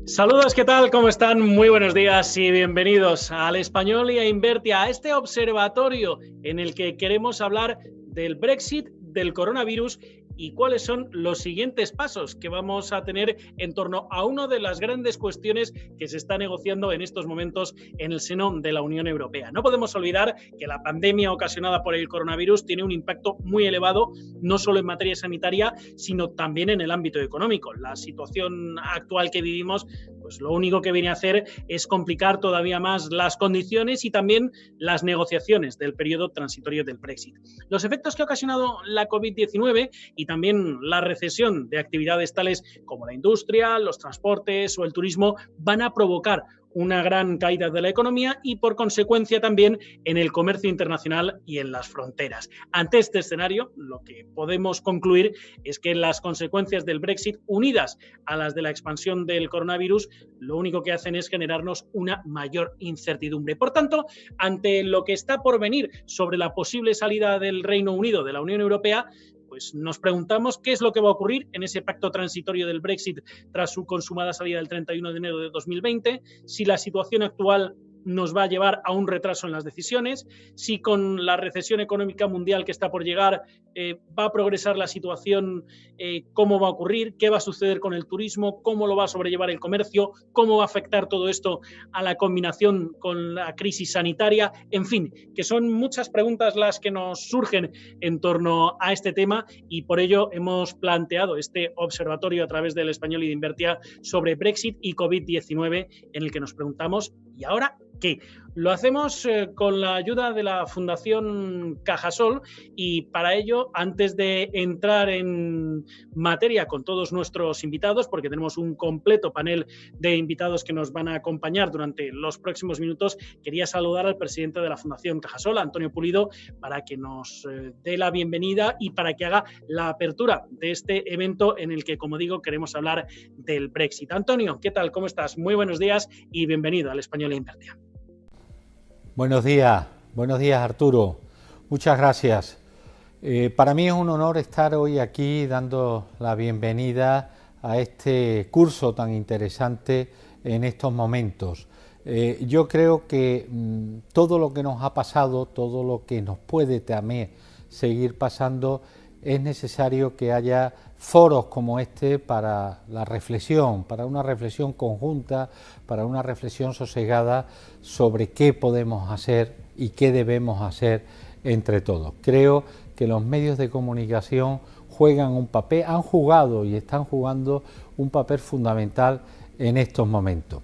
Saludos, ¿qué tal? ¿Cómo están? Muy buenos días y bienvenidos al Español y a Invertia, a este observatorio en el que queremos hablar del Brexit, del coronavirus y cuáles son los siguientes pasos que vamos a tener en torno a una de las grandes cuestiones que se está negociando en estos momentos en el seno de la Unión Europea. No podemos olvidar que la pandemia ocasionada por el coronavirus tiene un impacto muy elevado, no solo en materia sanitaria, sino también en el ámbito económico. La situación actual que vivimos, pues lo único que viene a hacer es complicar todavía más las condiciones y también las negociaciones del periodo transitorio del Brexit. Los efectos que ha ocasionado la COVID-19 y también la recesión de actividades tales como la industria, los transportes o el turismo van a provocar una gran caída de la economía y, por consecuencia, también en el comercio internacional y en las fronteras. Ante este escenario, lo que podemos concluir es que las consecuencias del Brexit, unidas a las de la expansión del coronavirus, lo único que hacen es generarnos una mayor incertidumbre. Por tanto, ante lo que está por venir sobre la posible salida del Reino Unido de la Unión Europea, pues nos preguntamos qué es lo que va a ocurrir en ese pacto transitorio del Brexit tras su consumada salida el 31 de enero de 2020, si la situación actual nos va a llevar a un retraso en las decisiones, si con la recesión económica mundial que está por llegar va a progresar la situación, cómo va a ocurrir, qué va a suceder con el turismo, cómo lo va a sobrellevar el comercio, cómo va a afectar todo esto a la combinación con la crisis sanitaria, en fin, que son muchas preguntas las que nos surgen en torno a este tema y por ello hemos planteado este observatorio a través del Español y de Invertia sobre Brexit y COVID-19 en el que nos preguntamos, ¿y ahora qué? Lo hacemos con la ayuda de la Fundación Cajasol y para ello, antes de entrar en materia con todos nuestros invitados, porque tenemos un completo panel de invitados que nos van a acompañar durante los próximos minutos, quería saludar al presidente de la Fundación Cajasol, Antonio Pulido, para que nos dé la bienvenida y para que haga la apertura de este evento en el que, como digo, queremos hablar del Brexit. Antonio, ¿qué tal? ¿Cómo estás? Muy buenos días y bienvenido al Español e Invertia. Buenos días Arturo, muchas gracias. Para mí es un honor estar hoy aquí dando la bienvenida a este curso tan interesante en estos momentos. Yo creo que todo lo que nos ha pasado, todo lo que nos puede también seguir pasando, es necesario que haya foros como este para la reflexión, para una reflexión conjunta, para una reflexión sosegada sobre qué podemos hacer y qué debemos hacer entre todos. Creo que los medios de comunicación juegan un papel, han jugado y están jugando un papel fundamental en estos momentos.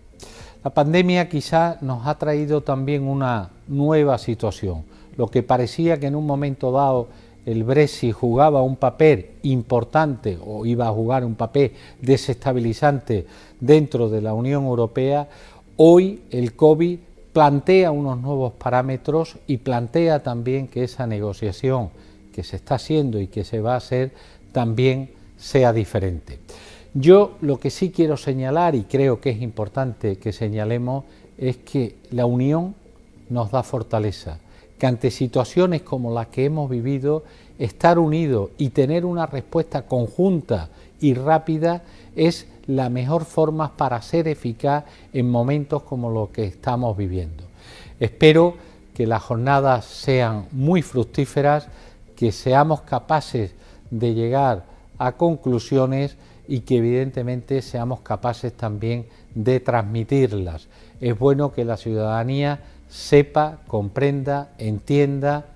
La pandemia quizá nos ha traído también una nueva situación. Lo que parecía que en un momento dado el Brexit jugaba un papel importante o iba a jugar un papel desestabilizante dentro de la Unión Europea, hoy el COVID plantea unos nuevos parámetros y plantea también que esa negociación que se está haciendo y que se va a hacer también sea diferente. Yo lo que sí quiero señalar, y creo que es importante que señalemos, es que la unión nos da fortaleza, que ante situaciones como las que hemos vivido, estar unidos y tener una respuesta conjunta y rápida es la mejor forma para ser eficaz en momentos como los que estamos viviendo. Espero que las jornadas sean muy fructíferas, que seamos capaces de llegar a conclusiones y que evidentemente seamos capaces también de transmitirlas. Es bueno que la ciudadanía sepa, comprenda, entienda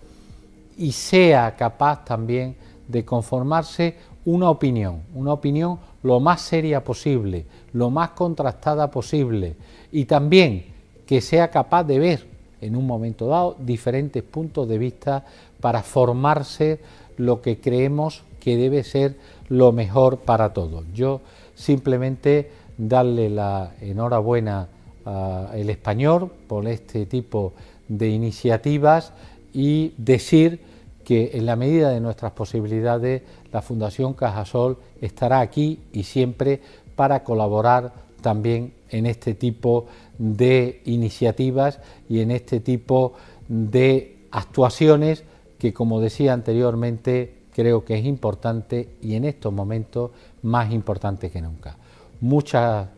y sea capaz también de conformarse una opinión lo más seria posible, lo más contrastada posible y también que sea capaz de ver en un momento dado diferentes puntos de vista para formarse lo que creemos que debe ser lo mejor para todos. Yo simplemente darle la enhorabuena al Español por este tipo de iniciativas y decir que en la medida de nuestras posibilidades la Fundación Cajasol estará aquí y siempre para colaborar también en este tipo de iniciativas y en este tipo de actuaciones que, como decía anteriormente, creo que es importante y en estos momentos más importante que nunca. Muchas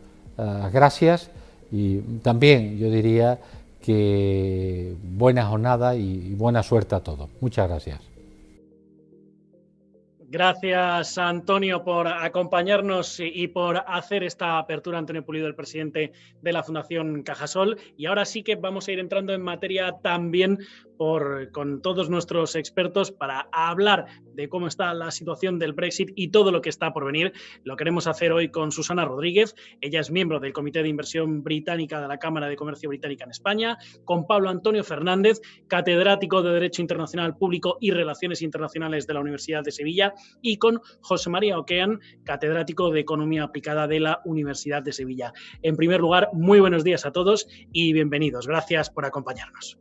gracias y también yo diría que buena jornada y buena suerte a todos. Muchas gracias. Gracias, Antonio, por acompañarnos y por hacer esta apertura. Antonio Pulido, el presidente de la Fundación Cajasol. Y ahora sí que vamos a ir entrando en materia también con todos nuestros expertos para hablar de cómo está la situación del Brexit y todo lo que está por venir. Lo queremos hacer hoy con Susana Rodríguez. Ella es miembro del Comité de Inversión Británica de la Cámara de Comercio Británica en España. Con Pablo Antonio Fernández, catedrático de Derecho Internacional Público y Relaciones Internacionales de la Universidad de Sevilla. Y con José María Oquean, catedrático de Economía Aplicada de la Universidad de Sevilla. En primer lugar, muy buenos días a todos y bienvenidos. Gracias por acompañarnos.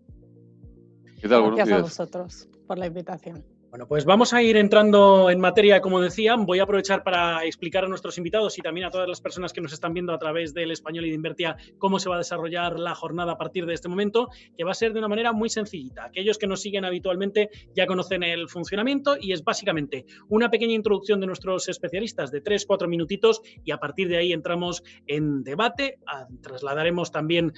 ¿Qué tal? Gracias a vosotros por la invitación. Bueno, pues vamos a ir entrando en materia, como decía. Voy a aprovechar para explicar a nuestros invitados y también a todas las personas que nos están viendo a través del Español y de Invertia cómo se va a desarrollar la jornada a partir de este momento, que va a ser de una manera muy sencillita. Aquellos que nos siguen habitualmente ya conocen el funcionamiento y es básicamente una pequeña introducción de nuestros especialistas de 3-4 minutitos y a partir de ahí entramos en debate. Trasladaremos también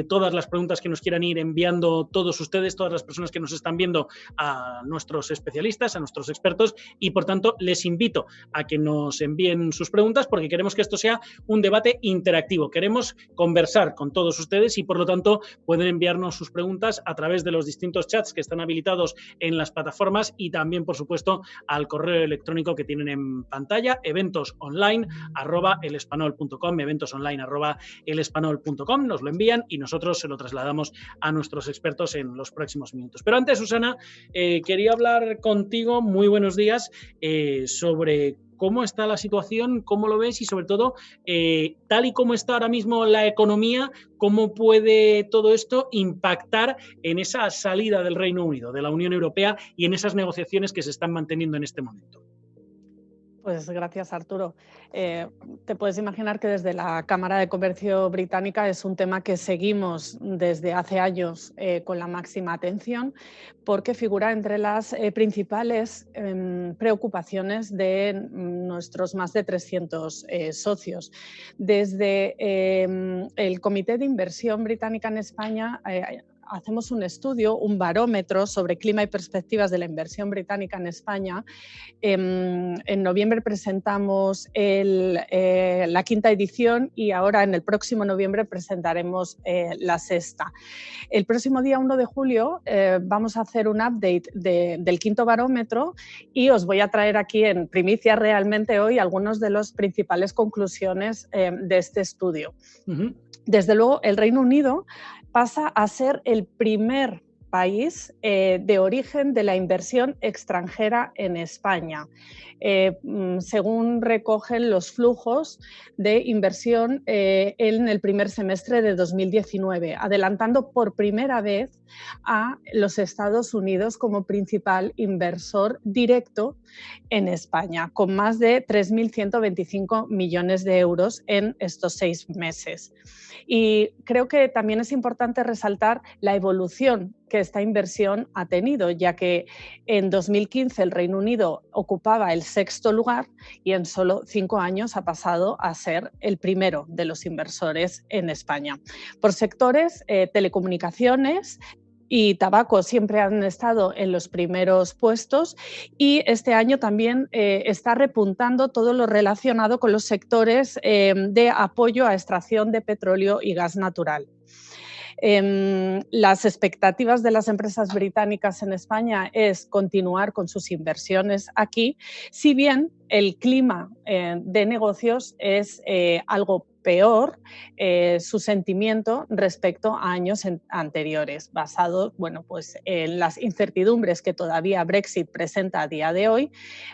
todas las preguntas que nos quieran ir enviando todos ustedes, todas las personas que nos están viendo a nuestros especialistas, a nuestros expertos y por tanto les invito a que nos envíen sus preguntas porque queremos que esto sea un debate interactivo. Queremos conversar con todos ustedes y por lo tanto pueden enviarnos sus preguntas a través de los distintos chats que están habilitados en las plataformas y también por supuesto al correo electrónico que tienen en pantalla, eventosonline@elespanol.com, eventosonline@elespanol.com, nos lo envían y nosotros se lo trasladamos a nuestros expertos en los próximos minutos. Pero antes, Susana, quería hablar contigo, muy buenos días, sobre cómo está la situación, cómo lo ves y sobre todo, tal y como está ahora mismo la economía, cómo puede todo esto impactar en esa salida del Reino Unido, de la Unión Europea y en esas negociaciones que se están manteniendo en este momento. Pues gracias, Arturo. Te puedes imaginar que desde la Cámara de Comercio Británica es un tema que seguimos desde hace años con la máxima atención porque figura entre las principales preocupaciones de nuestros más de 300 socios. Desde el Comité de Inversión Británica en España hacemos un estudio, un barómetro sobre clima y perspectivas de la inversión británica en España. En noviembre presentamos la quinta edición y ahora en el próximo noviembre presentaremos la sexta. El próximo día 1 de julio vamos a hacer un update del quinto barómetro y os voy a traer aquí en primicia realmente hoy algunas de las principales conclusiones de este estudio. Uh-huh. Desde luego, el Reino Unido pasa a ser el primer país de origen de la inversión extranjera en España, según recogen los flujos de inversión en el primer semestre de 2019, adelantando por primera vez a los Estados Unidos como principal inversor directo en España, con más de 3.125 millones de euros en estos 6 meses. Y creo que también es importante resaltar la evolución que esta inversión ha tenido, ya que en 2015 el Reino Unido ocupaba el 6º lugar y en solo 5 años ha pasado a ser el primero de los inversores en España. Por sectores, telecomunicaciones y tabaco siempre han estado en los primeros puestos y este año también está repuntando todo lo relacionado con los sectores de apoyo a extracción de petróleo y gas natural. Las expectativas de las empresas británicas en España es continuar con sus inversiones aquí, si bien el clima de negocios es algo peor su sentimiento respecto a años anteriores, basado pues, en las incertidumbres que todavía Brexit presenta a día de hoy,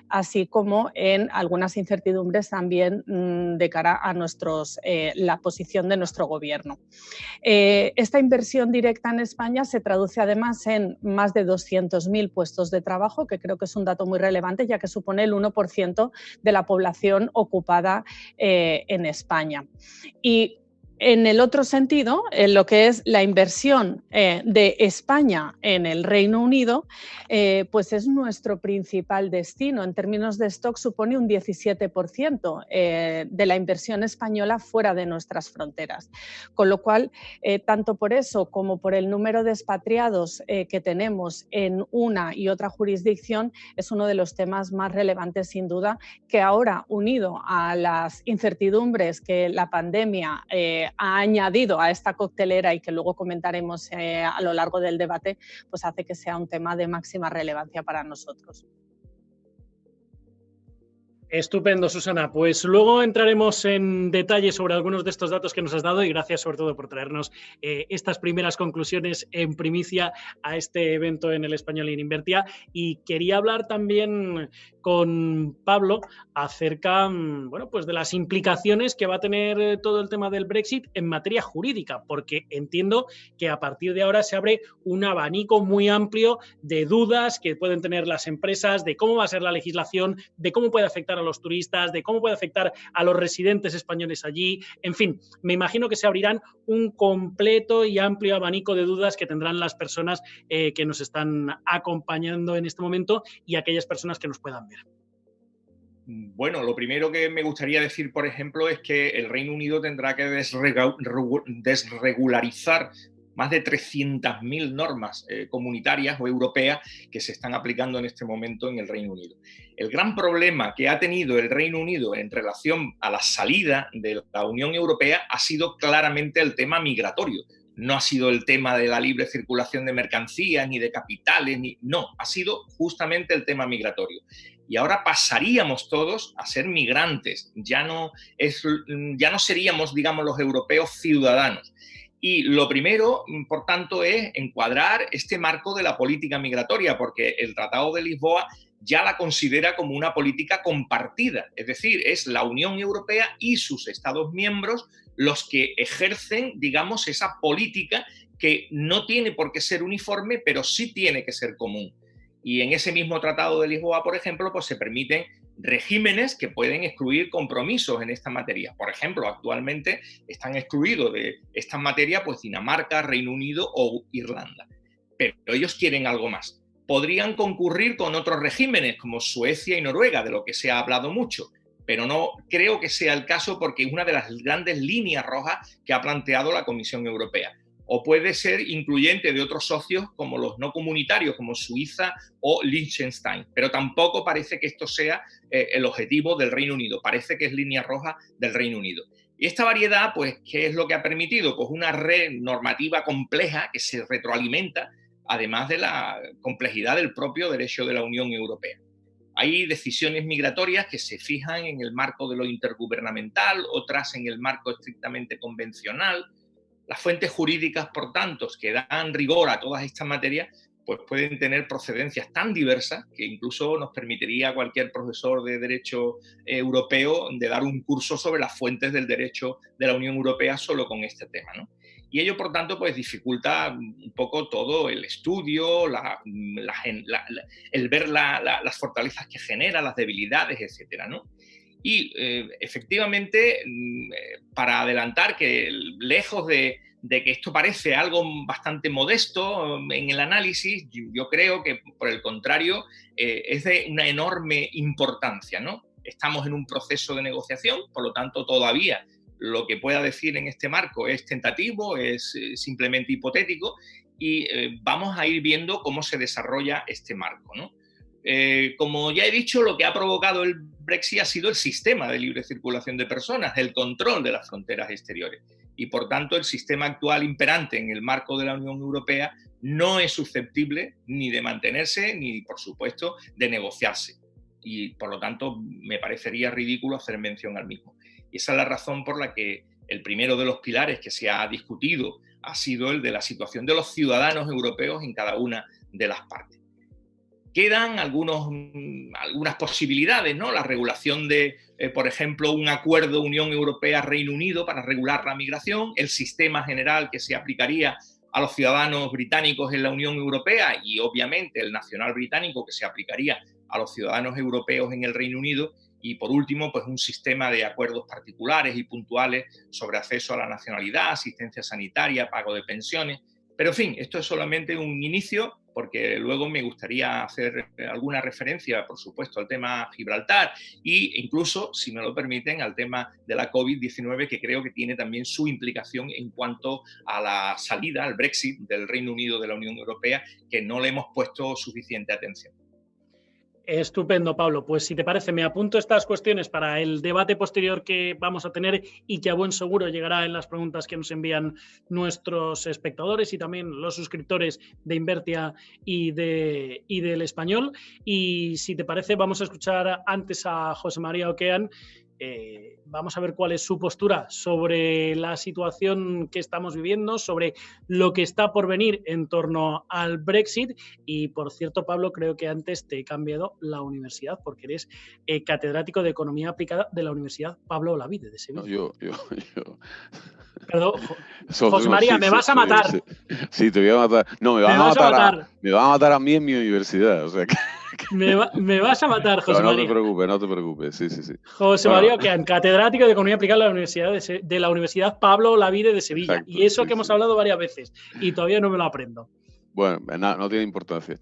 así como en algunas incertidumbres también de cara a la posición de nuestro gobierno. Esta inversión directa en España se traduce además en más de 200.000 puestos de trabajo, que creo que es un dato muy relevante, ya que supone el 1% de la población ocupada en España. Y En el otro sentido, en lo que es la inversión de España en el Reino Unido, pues es nuestro principal destino. En términos de stock supone un 17% de la inversión española fuera de nuestras fronteras. Con lo cual, tanto por eso como por el número de expatriados que tenemos en una y otra jurisdicción, es uno de los temas más relevantes sin duda, que ahora, unido a las incertidumbres que la pandemia ha añadido a esta coctelera y que luego comentaremos a lo largo del debate, pues hace que sea un tema de máxima relevancia para nosotros. Estupendo, Susana. Pues luego entraremos en detalle sobre algunos de estos datos que nos has dado y gracias sobre todo por traernos estas primeras conclusiones en primicia a este evento en el Español en Invertia. Y quería hablar también con Pablo acerca, bueno, pues de las implicaciones que va a tener todo el tema del Brexit en materia jurídica, porque entiendo que a partir de ahora se abre un abanico muy amplio de dudas que pueden tener las empresas, de cómo va a ser la legislación, de cómo puede afectar a los turistas, de cómo puede afectar a los residentes españoles allí. En fin, me imagino que se abrirán un completo y amplio abanico de dudas que tendrán las personas que nos están acompañando en este momento y aquellas personas que nos puedan ver. Bueno, lo primero que me gustaría decir, por ejemplo, es que el Reino Unido tendrá que desregularizar más de 300.000 normas comunitarias o europeas que se están aplicando en este momento en el Reino Unido. El gran problema que ha tenido el Reino Unido en relación a la salida de la Unión Europea ha sido claramente el tema migratorio. No ha sido el tema de la libre circulación de mercancías, ni de capitales, no, ha sido justamente el tema migratorio. Y ahora pasaríamos todos a ser migrantes, ya no seríamos, digamos, los europeos ciudadanos. Y lo primero, por tanto, es encuadrar este marco de la política migratoria, porque el Tratado de Lisboa ya la considera como una política compartida, es decir, es la Unión Europea y sus Estados miembros los que ejercen, digamos, esa política que no tiene por qué ser uniforme, pero sí tiene que ser común. Y en ese mismo Tratado de Lisboa, por ejemplo, pues se permiten regímenes que pueden excluir compromisos en esta materia. Por ejemplo, actualmente están excluidos de esta materia pues Dinamarca, Reino Unido o Irlanda. Pero ellos quieren algo más. Podrían concurrir con otros regímenes como Suecia y Noruega, de lo que se ha hablado mucho, pero no creo que sea el caso porque es una de las grandes líneas rojas que ha planteado la Comisión Europea. O puede ser incluyente de otros socios como los no comunitarios, como Suiza o Liechtenstein. Pero tampoco parece que esto sea el objetivo del Reino Unido. Parece que es línea roja del Reino Unido. Y esta variedad, pues, ¿qué es lo que ha permitido? Pues una red normativa compleja que se retroalimenta, además de la complejidad del propio derecho de la Unión Europea. Hay decisiones migratorias que se fijan en el marco de lo intergubernamental, otras en el marco estrictamente convencional. Las fuentes jurídicas, por tanto, que dan rigor a todas estas materias, pues pueden tener procedencias tan diversas que incluso nos permitiría a cualquier profesor de derecho europeo de dar un curso sobre las fuentes del derecho de la Unión Europea solo con este tema, ¿no? Y ello, por tanto, pues dificulta un poco todo el estudio, el ver las fortalezas que genera, las debilidades, etcétera, ¿no? Y efectivamente, para adelantar que lejos de que esto parece algo bastante modesto en el análisis, yo creo que por el contrario es de una enorme importancia, ¿no? Estamos en un proceso de negociación, por lo tanto todavía lo que pueda decir en este marco es tentativo, es simplemente hipotético y vamos a ir viendo cómo se desarrolla este marco, ¿no? Como ya he dicho, lo que ha provocado el Brexit ha sido el sistema de libre circulación de personas, el control de las fronteras exteriores. Y por tanto, el sistema actual imperante en el marco de la Unión Europea no es susceptible ni de mantenerse ni, por supuesto, de negociarse. Y por lo tanto, me parecería ridículo hacer mención al mismo. Y esa es la razón por la que el primero de los pilares que se ha discutido ha sido el de la situación de los ciudadanos europeos en cada una de las partes. Quedan algunas posibilidades, ¿no? La regulación de, por ejemplo, un acuerdo Unión Europea-Reino Unido para regular la migración, el sistema general que se aplicaría a los ciudadanos británicos en la Unión Europea y, obviamente, el nacional británico que se aplicaría a los ciudadanos europeos en el Reino Unido. y por último, pues un sistema de acuerdos particulares y puntuales sobre acceso a la nacionalidad, asistencia sanitaria, pago de pensiones. Pero, en fin, esto es solamente un inicio, porque luego me gustaría hacer alguna referencia, por supuesto, al tema Gibraltar e incluso, si me lo permiten, al tema de la COVID-19, que creo que tiene también su implicación en cuanto a la salida, al Brexit del Reino Unido de la Unión Europea, que no le hemos puesto suficiente atención. Estupendo, Pablo. Pues si te parece, me apunto estas cuestiones para el debate posterior que vamos a tener y que a buen seguro llegará en las preguntas que nos envían nuestros espectadores y también los suscriptores de Invertia y del Español. Y si te parece, vamos a escuchar antes a José María Oquean. Vamos a ver cuál es su postura sobre la situación que estamos viviendo, sobre lo que está por venir en torno al Brexit. Y por cierto, Pablo, creo que antes te he cambiado la universidad porque eres catedrático de Economía Aplicada de la Universidad Pablo Olavide de Sevilla. No, yo. Perdón, José María, me vas a matar. Sí, te voy a matar. No, me van a matar a mí en mi universidad. O sea que... Me vas a matar, José María. No te preocupes. Sí. José María Oquean, catedrático de Economía Aplicada de la Universidad Pablo Olavide de Sevilla. Exacto, y eso que hemos hablado varias veces y todavía no me lo aprendo. Bueno, no tiene importancia.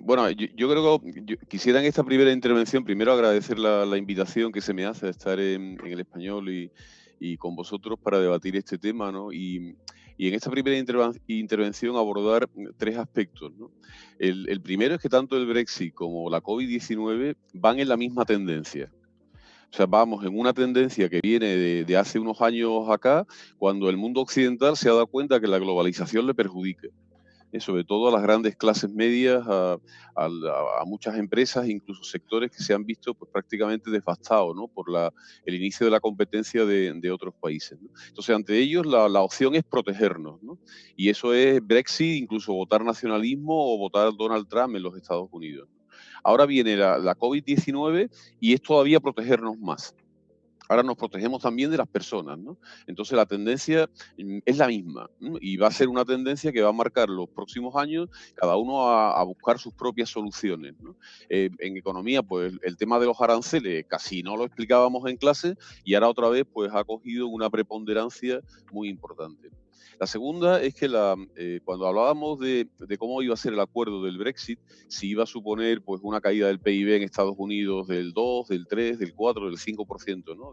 Bueno, yo creo que quisiera en esta primera intervención primero agradecer la invitación que se me hace a estar en el Español y con vosotros para debatir este tema, ¿no? Y en esta primera intervención abordar tres aspectos, ¿no? El primero es que tanto el Brexit como la COVID-19 van en la misma tendencia. O sea, vamos en una tendencia que viene de hace unos años acá, cuando el mundo occidental se ha dado cuenta que la globalización le perjudica. Sobre todo a las grandes clases medias, a muchas empresas, incluso sectores que se han visto pues, prácticamente devastados, ¿no? Por el inicio de la competencia de otros países, ¿no? Entonces, ante ellos la opción es protegernos, ¿no? Y eso es Brexit, incluso votar nacionalismo o votar Donald Trump en los Estados Unidos, ¿no? Ahora viene la COVID-19 y es todavía protegernos más. Ahora nos protegemos también de las personas, ¿no? Entonces la tendencia es la misma, ¿no? Y va a ser una tendencia que va a marcar los próximos años, cada uno a buscar sus propias soluciones, ¿no? En economía, pues el tema de los aranceles casi no lo explicábamos en clase y ahora otra vez pues ha cogido una preponderancia muy importante. La segunda es que cuando hablábamos de cómo iba a ser el acuerdo del Brexit, si iba a suponer pues, una caída del PIB en Estados Unidos del 2, del 3, del 4, del 5%, ¿no?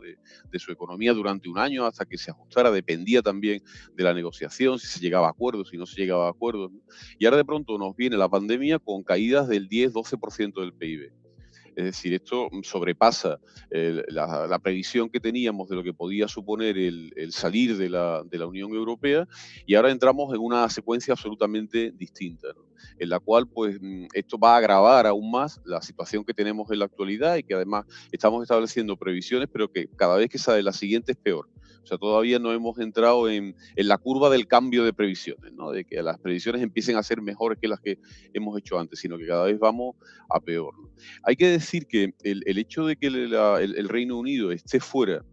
de su economía durante un año hasta que se ajustara, dependía también de la negociación, si se llegaba a acuerdos, si no se llegaba a acuerdos, ¿no? Y ahora de pronto nos viene la pandemia con caídas del 10-12% del PIB. Es decir, esto sobrepasa la previsión que teníamos de lo que podía suponer el salir de la Unión Europea y ahora entramos en una secuencia absolutamente distinta, ¿no? En la cual pues, esto va a agravar aún más la situación que tenemos en la actualidad y que además estamos estableciendo previsiones, pero que cada vez que sale la siguiente es peor. O sea, todavía no hemos entrado en la curva del cambio de previsiones, ¿no? De que las previsiones empiecen a ser mejores que las que hemos hecho antes, sino que cada vez vamos a peor, ¿no? Hay que decir que el hecho de que el Reino Unido esté fuera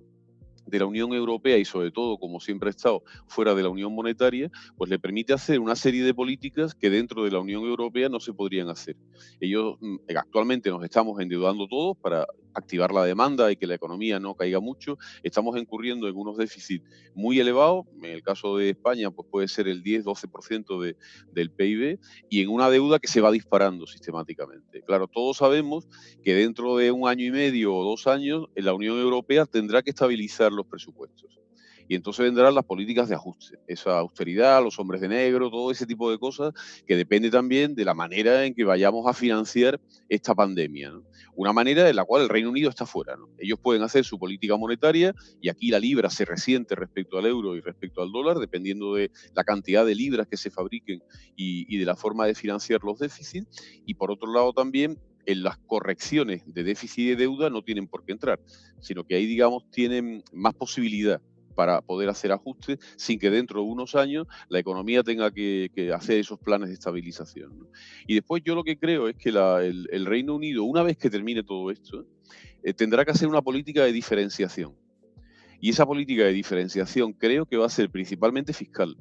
de la Unión Europea y sobre todo, como siempre ha estado, fuera de la Unión Monetaria, pues le permite hacer una serie de políticas que dentro de la Unión Europea no se podrían hacer. Ellos actualmente nos estamos endeudando todos para activar la demanda y que la economía no caiga mucho. Estamos incurriendo en unos déficits muy elevados. En el caso de España, pues puede ser el 10-12% del PIB y en una deuda que se va disparando sistemáticamente. Claro, todos sabemos que dentro de un año y medio o 2 años, la Unión Europea tendrá que estabilizar los presupuestos. Y entonces vendrán las políticas de ajuste, esa austeridad, los hombres de negro, todo ese tipo de cosas que depende también de la manera en que vayamos a financiar esta pandemia, ¿no? Una manera en la cual el Reino Unido está fuera, ¿no? Ellos pueden hacer su política monetaria y aquí la libra se resiente respecto al euro y respecto al dólar, dependiendo de la cantidad de libras que se fabriquen y de la forma de financiar los déficits. Y por otro lado también, en las correcciones de déficit y de deuda no tienen por qué entrar, sino que ahí, digamos, tienen más posibilidad para poder hacer ajustes sin que dentro de unos años la economía tenga que hacer esos planes de estabilización, ¿no? Y después yo lo que creo es que el Reino Unido, una vez que termine todo esto, tendrá que hacer una política de diferenciación. Y esa política de diferenciación creo que va a ser principalmente fiscal.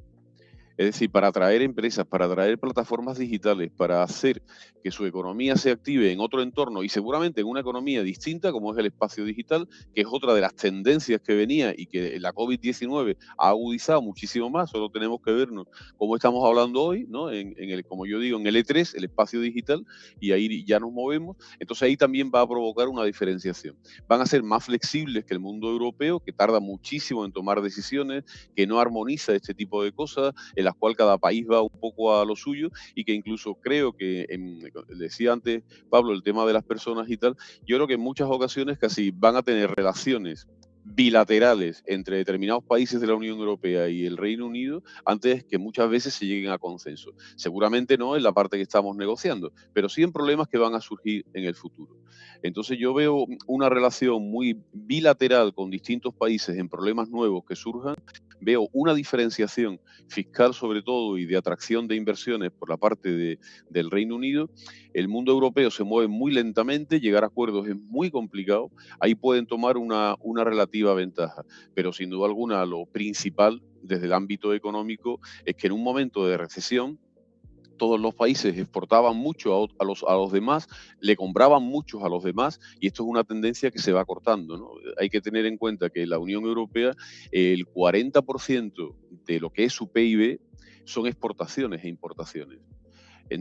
Es decir, para atraer empresas, para atraer plataformas digitales, para hacer que su economía se active en otro entorno y seguramente en una economía distinta como es el espacio digital, que es otra de las tendencias que venía y que la COVID-19 ha agudizado muchísimo más. Solo tenemos que vernos cómo estamos hablando hoy, ¿no? Como yo digo, en el E3, el espacio digital, y ahí ya nos movemos. Entonces ahí también va a provocar una diferenciación. Van a ser más flexibles que el mundo europeo, que tarda muchísimo en tomar decisiones, que no armoniza este tipo de cosas, en las cuales cada país va un poco a lo suyo, y que incluso creo que, decía antes Pablo, el tema de las personas y tal, yo creo que en muchas ocasiones casi van a tener relaciones bilaterales entre determinados países de la Unión Europea y el Reino Unido antes que muchas veces se lleguen a consenso. Seguramente no en la parte que estamos negociando, pero sí en problemas que van a surgir en el futuro. Entonces yo veo una relación muy bilateral con distintos países en problemas nuevos que surjan. Veo una diferenciación fiscal sobre todo y de atracción de inversiones por la parte del Reino Unido. El mundo europeo se mueve muy lentamente, llegar a acuerdos es muy complicado. Ahí pueden tomar una relativa ventaja, pero sin duda alguna lo principal desde el ámbito económico es que en un momento de recesión todos los países exportaban mucho a los demás, le compraban muchos a los demás, y esto es una tendencia que se va cortando, ¿no? Hay que tener en cuenta que la Unión Europea, el 40% de lo que es su PIB son exportaciones e importaciones.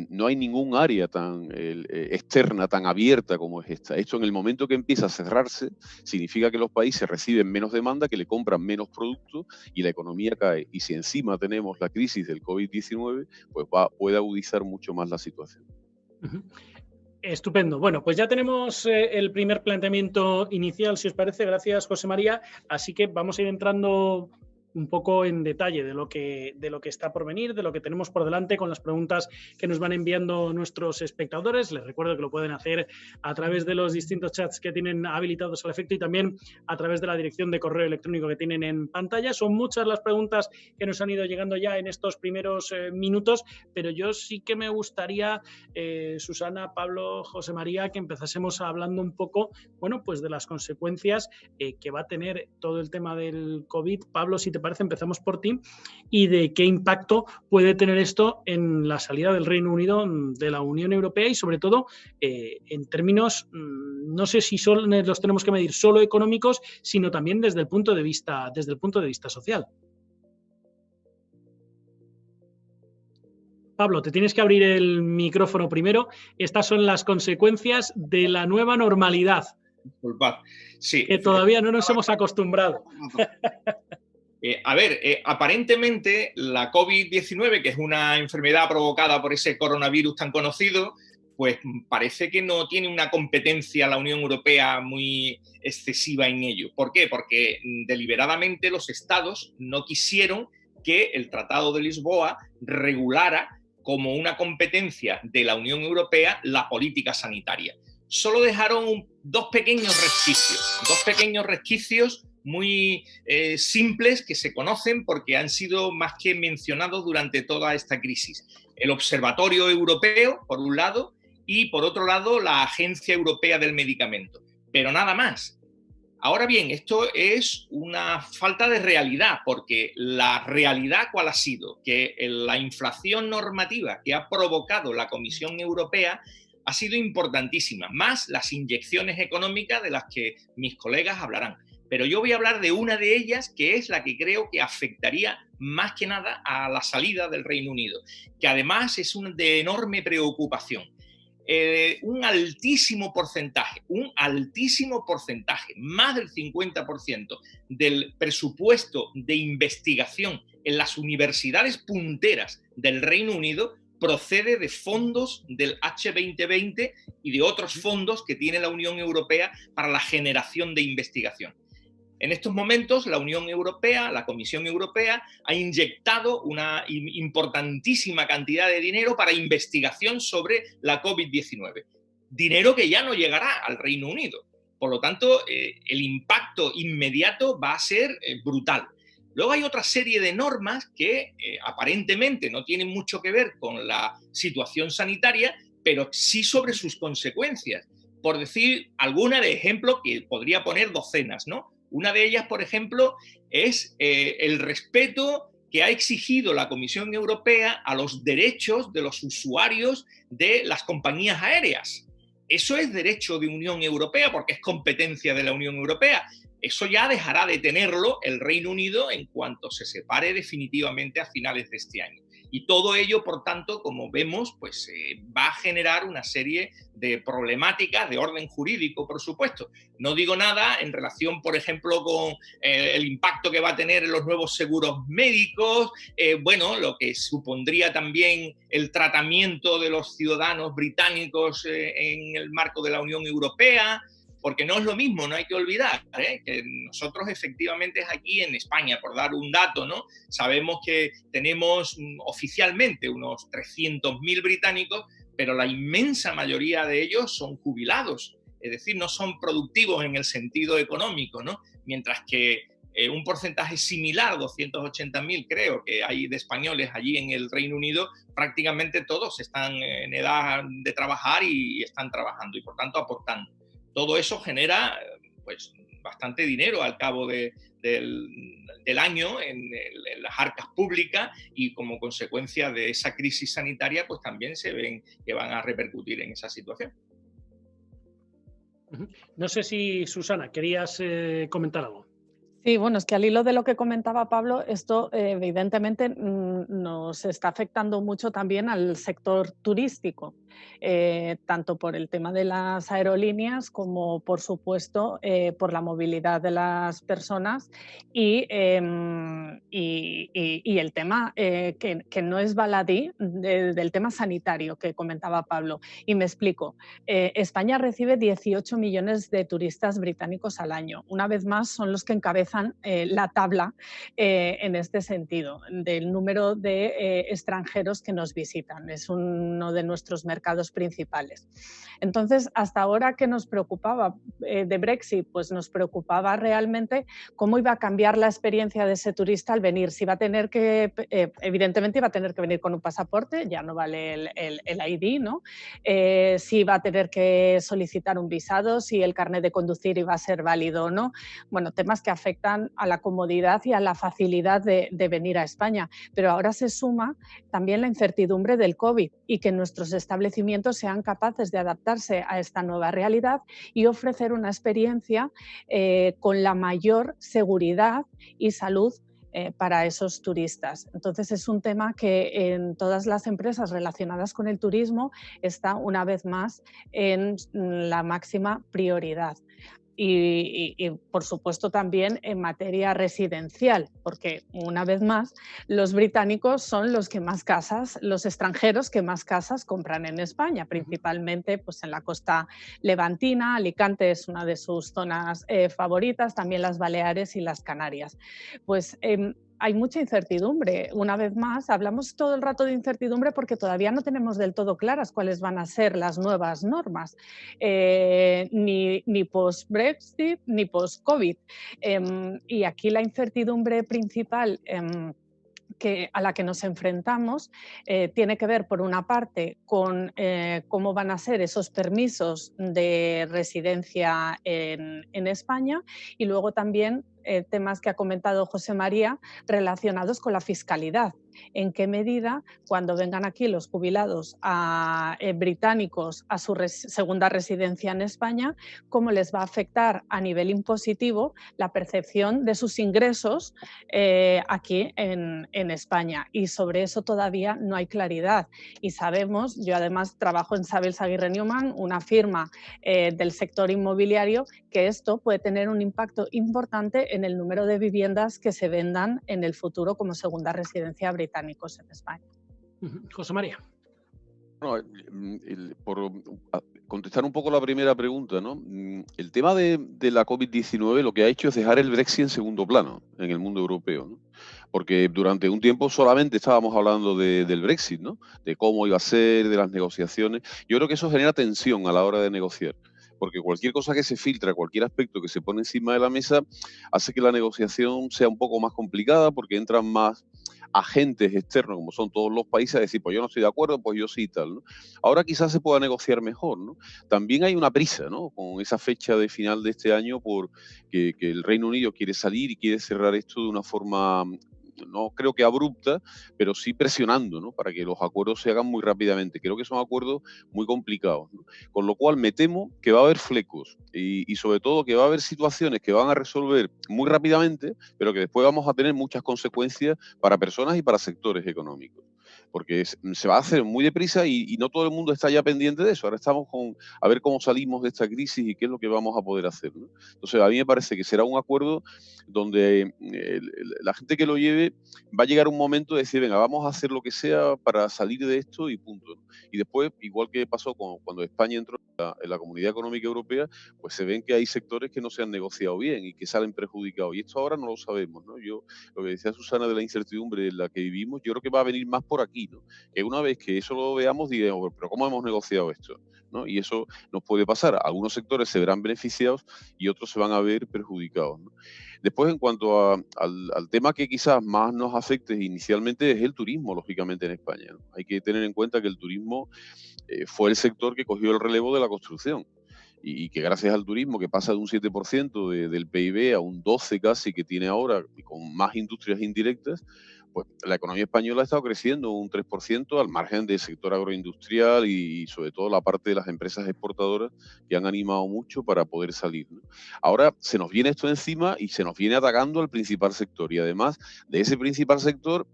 No hay ningún área tan externa, tan abierta como es esta. Esto, en el momento que empieza a cerrarse, significa que los países reciben menos demanda, que le compran menos productos y la economía cae. Y si encima tenemos la crisis del COVID-19, pues puede agudizar mucho más la situación. Estupendo. Bueno, pues ya tenemos el primer planteamiento inicial, si os parece. Gracias, José María. Así que vamos a ir entrando un poco en detalle de lo que está por venir, de lo que tenemos por delante, con las preguntas que nos van enviando nuestros espectadores. Les recuerdo que lo pueden hacer a través de los distintos chats que tienen habilitados al efecto y también a través de la dirección de correo electrónico que tienen en pantalla. Son muchas las preguntas que nos han ido llegando ya en estos primeros minutos, pero yo sí que me gustaría, Susana, Pablo, José María, que empezásemos hablando un poco, bueno, pues de las consecuencias que va a tener todo el tema del COVID. Pablo, si te parece, empezamos por ti, y de qué impacto puede tener esto en la salida del Reino Unido de la Unión Europea y sobre todo en términos, no sé si solo los tenemos que medir solo económicos, sino también desde el punto de vista social. Pablo, te tienes que abrir el micrófono primero. Estas son las consecuencias de la nueva normalidad. Disculpad. Sí. Que todavía no nos hemos acostumbrado. Aparentemente la COVID-19, que es una enfermedad provocada por ese coronavirus tan conocido, pues parece que no tiene una competencia la Unión Europea muy excesiva en ello. ¿Por qué? Porque deliberadamente los estados no quisieron que el Tratado de Lisboa regulara como una competencia de la Unión Europea la política sanitaria. Solo dejaron dos pequeños resquicios muy simples que se conocen porque han sido más que mencionados durante toda esta crisis. El Observatorio Europeo, por un lado, y por otro lado, la Agencia Europea del Medicamento. Pero nada más. Ahora bien, esto es una falta de realidad, porque la realidad, ¿cuál ha sido? Que la inflación normativa que ha provocado la Comisión Europea ha sido importantísima, más las inyecciones económicas de las que mis colegas hablarán. Pero yo voy a hablar de una de ellas, que es la que creo que afectaría más que nada a la salida del Reino Unido, que además es de enorme preocupación. Un altísimo porcentaje, más del 50% del presupuesto de investigación en las universidades punteras del Reino Unido procede de fondos del H2020 y de otros fondos que tiene la Unión Europea para la generación de investigación. En estos momentos, la Unión Europea, la Comisión Europea, ha inyectado una importantísima cantidad de dinero para investigación sobre la COVID-19. Dinero que ya no llegará al Reino Unido. Por lo tanto, el impacto inmediato va a ser brutal. Luego hay otra serie de normas que aparentemente no tienen mucho que ver con la situación sanitaria, pero sí sobre sus consecuencias. Por decir alguna de ejemplo, que podría poner docenas, ¿no? Una de ellas, por ejemplo, es el respeto que ha exigido la Comisión Europea a los derechos de los usuarios de las compañías aéreas. Eso es derecho de Unión Europea porque es competencia de la Unión Europea. Eso ya dejará de tenerlo el Reino Unido en cuanto se separe definitivamente a finales de este año. Y todo ello, por tanto, como vemos, pues va a generar una serie de problemáticas de orden jurídico, por supuesto. No digo nada en relación, por ejemplo, con el impacto que va a tener en los nuevos seguros médicos, bueno, lo que supondría también el tratamiento de los ciudadanos británicos en el marco de la Unión Europea, porque no es lo mismo, no hay que olvidar, que nosotros efectivamente aquí en España, por dar un dato, ¿no? Sabemos que tenemos oficialmente unos 300.000 británicos, pero la inmensa mayoría de ellos son jubilados, es decir, no son productivos en el sentido económico, ¿no? Mientras que un porcentaje similar, 280.000 creo que hay de españoles allí en el Reino Unido, prácticamente todos están en edad de trabajar y están trabajando y por tanto aportando. Todo eso genera pues, bastante dinero al cabo del año en las arcas públicas y como consecuencia de esa crisis sanitaria pues también se ven que van a repercutir en esa situación. No sé si, Susana, querías comentar algo. Sí, bueno, es que al hilo de lo que comentaba Pablo, esto evidentemente nos está afectando mucho también al sector turístico, tanto por el tema de las aerolíneas como, por supuesto, por la movilidad de las personas y el tema que no es baladí del tema sanitario que comentaba Pablo. Y me explico. España recibe 18 millones de turistas británicos al año. Una vez más, son los que encabezan la tabla en este sentido, del número de extranjeros que nos visitan. Es uno de nuestros mercados principales. Entonces, hasta ahora, ¿qué nos preocupaba de Brexit? Pues nos preocupaba realmente cómo iba a cambiar la experiencia de ese turista al venir. Si va a tener que, evidentemente iba a tener que venir con un pasaporte, ya no vale el ID, ¿no? Si va a tener que solicitar un visado, si el carnet de conducir iba a ser válido o no. Bueno, temas que afectan a la comodidad y a la facilidad de venir a España. Pero ahora se suma también la incertidumbre del COVID y que nuestros establecimientos sean capaces de adaptarse a esta nueva realidad y ofrecer una experiencia con la mayor seguridad y salud para esos turistas. Entonces es un tema que en todas las empresas relacionadas con el turismo está una vez más en la máxima prioridad. Y, por supuesto también en materia residencial, porque una vez más los británicos son los que más casas, los extranjeros que más casas compran en España, principalmente pues, en la costa levantina. Alicante es una de sus zonas favoritas, también las Baleares y las Canarias. Pues hay mucha incertidumbre. Una vez más, hablamos todo el rato de incertidumbre porque todavía no tenemos del todo claras cuáles van a ser las nuevas normas, ni post-Brexit ni post-COVID. Y aquí la incertidumbre principal a la que nos enfrentamos tiene que ver, por una parte, con cómo van a ser esos permisos de residencia en España y luego también temas que ha comentado José María relacionados con la fiscalidad. En qué medida, cuando vengan aquí los jubilados británicos a su segunda residencia en España, cómo les va a afectar a nivel impositivo la percepción de sus ingresos aquí en España. Y sobre eso todavía no hay claridad. Y sabemos, yo además trabajo en Sabels Aguirre Newman, una firma del sector inmobiliario, que esto puede tener un impacto importante en el número de viviendas que se vendan en el futuro como segunda residencia británicos en España. José María. Bueno, por contestar un poco la primera pregunta, ¿no? El tema de la COVID-19 lo que ha hecho es dejar el Brexit en segundo plano en el mundo europeo, ¿no? Porque durante un tiempo solamente estábamos hablando del Brexit, ¿no? De cómo iba a ser, de las negociaciones. Yo creo que eso genera tensión a la hora de negociar. Porque cualquier cosa que se filtra, cualquier aspecto que se pone encima de la mesa, hace que la negociación sea un poco más complicada porque entran más agentes externos, como son todos los países, a decir, pues yo no estoy de acuerdo, pues yo sí y tal, ¿no? Ahora quizás se pueda negociar mejor, ¿no? También hay una prisa, ¿no? Con esa fecha de final de este año, porque el Reino Unido quiere salir y quiere cerrar esto de una forma no creo que abrupta, pero sí presionando, ¿no? Para que los acuerdos se hagan muy rápidamente. Creo que son acuerdos muy complicados, ¿no? Con lo cual me temo que va a haber flecos y sobre todo que va a haber situaciones que van a resolver muy rápidamente, pero que después vamos a tener muchas consecuencias para personas y para sectores económicos. Porque se va a hacer muy deprisa y no todo el mundo está ya pendiente de eso. Ahora estamos con a ver cómo salimos de esta crisis y qué es lo que vamos a poder hacer, ¿no? Entonces, a mí me parece que será un acuerdo donde la gente que lo lleve va a llegar un momento de decir, venga, vamos a hacer lo que sea para salir de esto y punto, ¿no? Y después, igual que pasó cuando España entró en la Comunidad Económica Europea, pues se ven que hay sectores que no se han negociado bien y que salen perjudicados. Y esto ahora no lo sabemos, ¿no? Yo, lo que decía Susana de la incertidumbre en la que vivimos, yo creo que va a venir más por aquí, ¿no? Que una vez que eso lo veamos, digamos, pero ¿cómo hemos negociado esto? ¿No? Y eso nos puede pasar. Algunos sectores se verán beneficiados y otros se van a ver perjudicados, ¿no? Después, en cuanto al tema que quizás más nos afecte inicialmente, es el turismo, lógicamente, en España, ¿no? Hay que tener en cuenta que el turismo fue el sector que cogió el relevo de la construcción y que gracias al turismo, que pasa de un 7% del PIB a un 12% casi que tiene ahora, y con más industrias indirectas, pues la economía española ha estado creciendo un 3% al margen del sector agroindustrial y sobre todo la parte de las empresas exportadoras que han animado mucho para poder salir, ¿no? Ahora se nos viene esto encima y se nos viene atacando al principal sector y además de ese principal sector,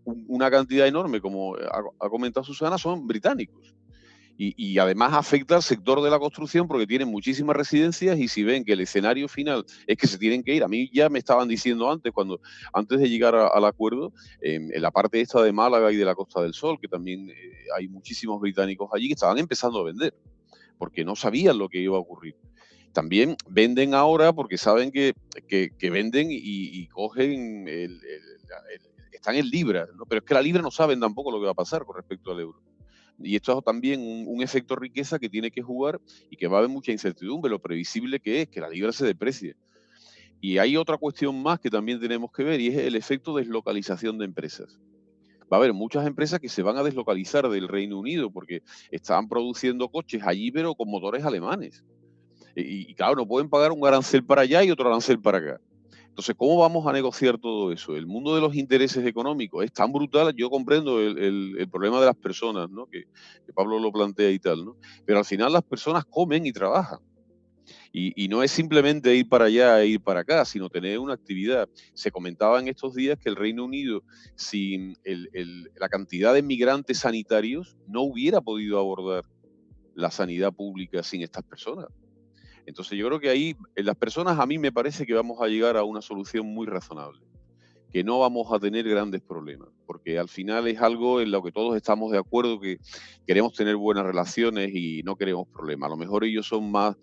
una cantidad enorme, como ha comentado Susana, son británicos. Y además afecta al sector de la construcción porque tienen muchísimas residencias y si ven que el escenario final es que se tienen que ir, a mí ya me estaban diciendo antes de llegar al acuerdo, en la parte esta de Málaga y de la Costa del Sol, que también hay muchísimos británicos allí que estaban empezando a vender porque no sabían lo que iba a ocurrir. También venden ahora porque saben que venden y cogen están en libras, ¿no? Pero es que la libra no saben tampoco lo que va a pasar con respecto al euro. Y esto es también un efecto riqueza que tiene que jugar y que va a haber mucha incertidumbre, lo previsible que es que la libra se deprecie. Y hay otra cuestión más que también tenemos que ver y es el efecto deslocalización de empresas. Va a haber muchas empresas que se van a deslocalizar del Reino Unido porque están produciendo coches allí pero con motores alemanes. Y claro, no pueden pagar un arancel para allá y otro arancel para acá. Entonces, ¿cómo vamos a negociar todo eso? El mundo de los intereses económicos es tan brutal, yo comprendo el problema de las personas, ¿no? Que Pablo lo plantea y tal, ¿no? Pero al final las personas comen y trabajan. Y no es simplemente ir para allá e ir para acá, sino tener una actividad. Se comentaba en estos días que el Reino Unido, sin la cantidad de migrantes sanitarios, no hubiera podido abordar la sanidad pública sin estas personas. Entonces yo creo que ahí, en las personas, a mí me parece que vamos a llegar a una solución muy razonable, que no vamos a tener grandes problemas, porque al final es algo en lo que todos estamos de acuerdo, que queremos tener buenas relaciones y no queremos problemas. A lo mejor ellos son más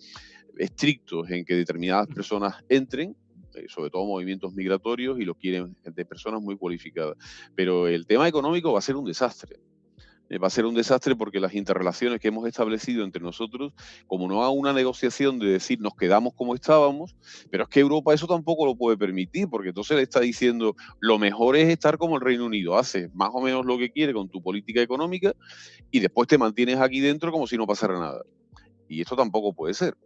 estrictos en que determinadas personas entren, sobre todo movimientos migratorios, y lo quieren de personas muy cualificadas. Pero el tema económico va a ser un desastre. Va a ser un desastre porque las interrelaciones que hemos establecido entre nosotros, como no haga una negociación de decir nos quedamos como estábamos, pero es que Europa eso tampoco lo puede permitir, porque entonces le está diciendo lo mejor es estar como el Reino Unido, haces más o menos lo que quiere con tu política económica y después te mantienes aquí dentro como si no pasara nada. Y esto tampoco puede ser.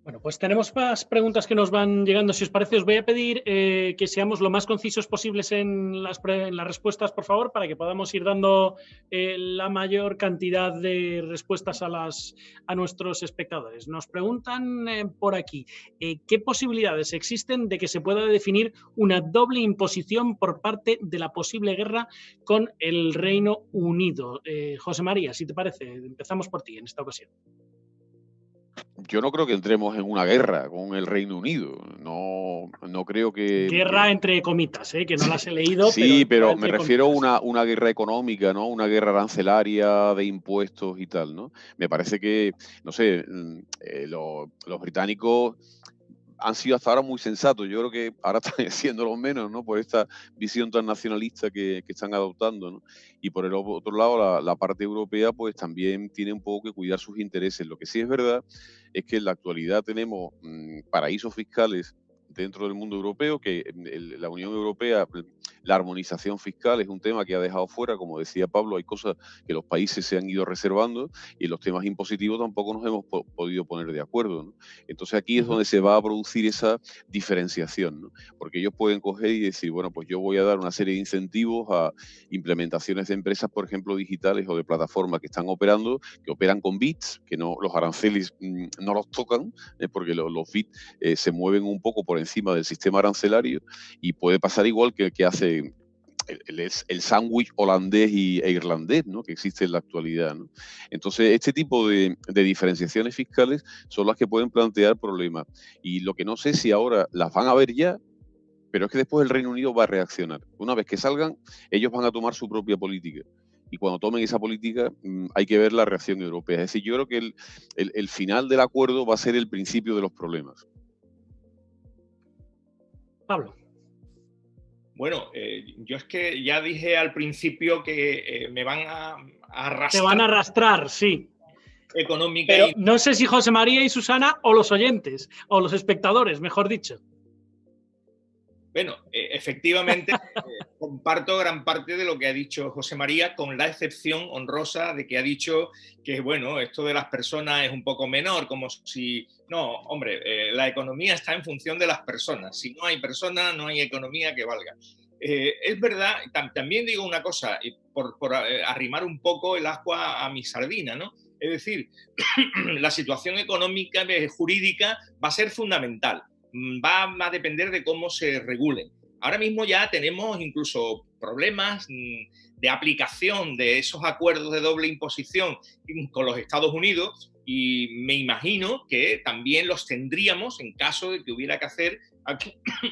Bueno, pues tenemos más preguntas que nos van llegando. Si os parece, os voy a pedir que seamos lo más concisos posibles en las respuestas, por favor, para que podamos ir dando la mayor cantidad de respuestas a nuestros espectadores. Nos preguntan por aquí, ¿qué posibilidades existen de que se pueda definir una doble imposición por parte de la posible guerra con el Reino Unido? José María, si te parece, empezamos por ti en esta ocasión. Yo no creo que entremos en una guerra con el Reino Unido. No creo que... Guerra entre comitas, que no las he leído. Sí, pero me refiero a una guerra económica, ¿no? Una guerra arancelaria de impuestos y tal, ¿no? Me parece que, no sé, los británicos han sido hasta ahora muy sensatos. Yo creo que ahora están siendo los menos, ¿no? Por esta visión tan nacionalista que están adoptando, ¿no? Y por el otro lado, la parte europea, pues también tiene un poco que cuidar sus intereses. Lo que sí es verdad es que en la actualidad tenemos paraísos fiscales dentro del mundo europeo, que la Unión Europea, la armonización fiscal es un tema que ha dejado fuera, como decía Pablo, hay cosas que los países se han ido reservando y en los temas impositivos tampoco nos hemos podido poner de acuerdo, ¿no? Entonces aquí es donde se va a producir esa diferenciación, ¿no? Porque ellos pueden coger y decir, bueno, pues yo voy a dar una serie de incentivos a implementaciones de empresas, por ejemplo, digitales o de plataformas que están operando, que operan con bits, que no, los aranceles no los tocan, porque los bits se mueven un poco por encima del sistema arancelario, y puede pasar igual que hace el sándwich holandés e irlandés, ¿no?, que existe en la actualidad, ¿no? Entonces, este tipo de diferenciaciones fiscales son las que pueden plantear problemas. Y lo que no sé si ahora las van a ver ya, pero es que después el Reino Unido va a reaccionar. Una vez que salgan, ellos van a tomar su propia política. Y cuando tomen esa política, hay que ver la reacción europea. Es decir, yo creo que el final del acuerdo va a ser el principio de los problemas. Pablo. Bueno, yo es que ya dije al principio que me van a arrastrar. Te van a arrastrar, sí. Económica. Pero no sé si José María y Susana o los oyentes, o los espectadores, mejor dicho. Bueno, efectivamente, comparto gran parte de lo que ha dicho José María, con la excepción honrosa de que ha dicho que, bueno, esto de las personas es un poco menor, como si... No, hombre, la economía está en función de las personas. Si no hay personas, no hay economía que valga. Es verdad, también digo una cosa, por arrimar un poco el agua a mi sardina, ¿no? Es decir, la situación económica, jurídica, va a ser fundamental. Va a depender de cómo se regulen. Ahora mismo ya tenemos incluso problemas de aplicación de esos acuerdos de doble imposición con los Estados Unidos, y me imagino que también los tendríamos en caso de que hubiera que hacer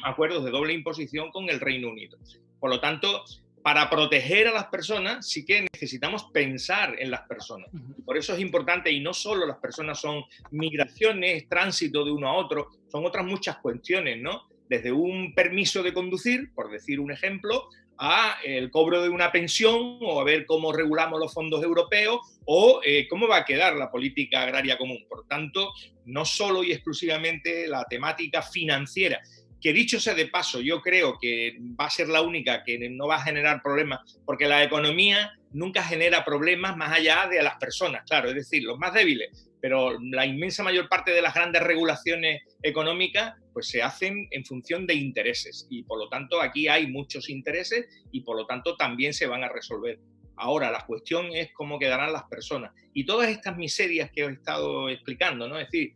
acuerdos de doble imposición con el Reino Unido. Por lo tanto, para proteger a las personas sí que necesitamos pensar en las personas. Por eso es importante, y no solo las personas son migraciones, tránsito de uno a otro, son otras muchas cuestiones, ¿no? Desde un permiso de conducir, por decir un ejemplo, a el cobro de una pensión, o a ver cómo regulamos los fondos europeos, o cómo va a quedar la política agraria común. Por tanto, no solo y exclusivamente la temática financiera, que dicho sea de paso, yo creo que va a ser la única que no va a generar problemas, porque la economía nunca genera problemas más allá de las personas, claro, es decir, los más débiles, pero la inmensa mayor parte de las grandes regulaciones económicas pues se hacen en función de intereses, y por lo tanto aquí hay muchos intereses y por lo tanto también se van a resolver. Ahora, la cuestión es cómo quedarán las personas. Y todas estas miserias que os he estado explicando, ¿no? Es decir,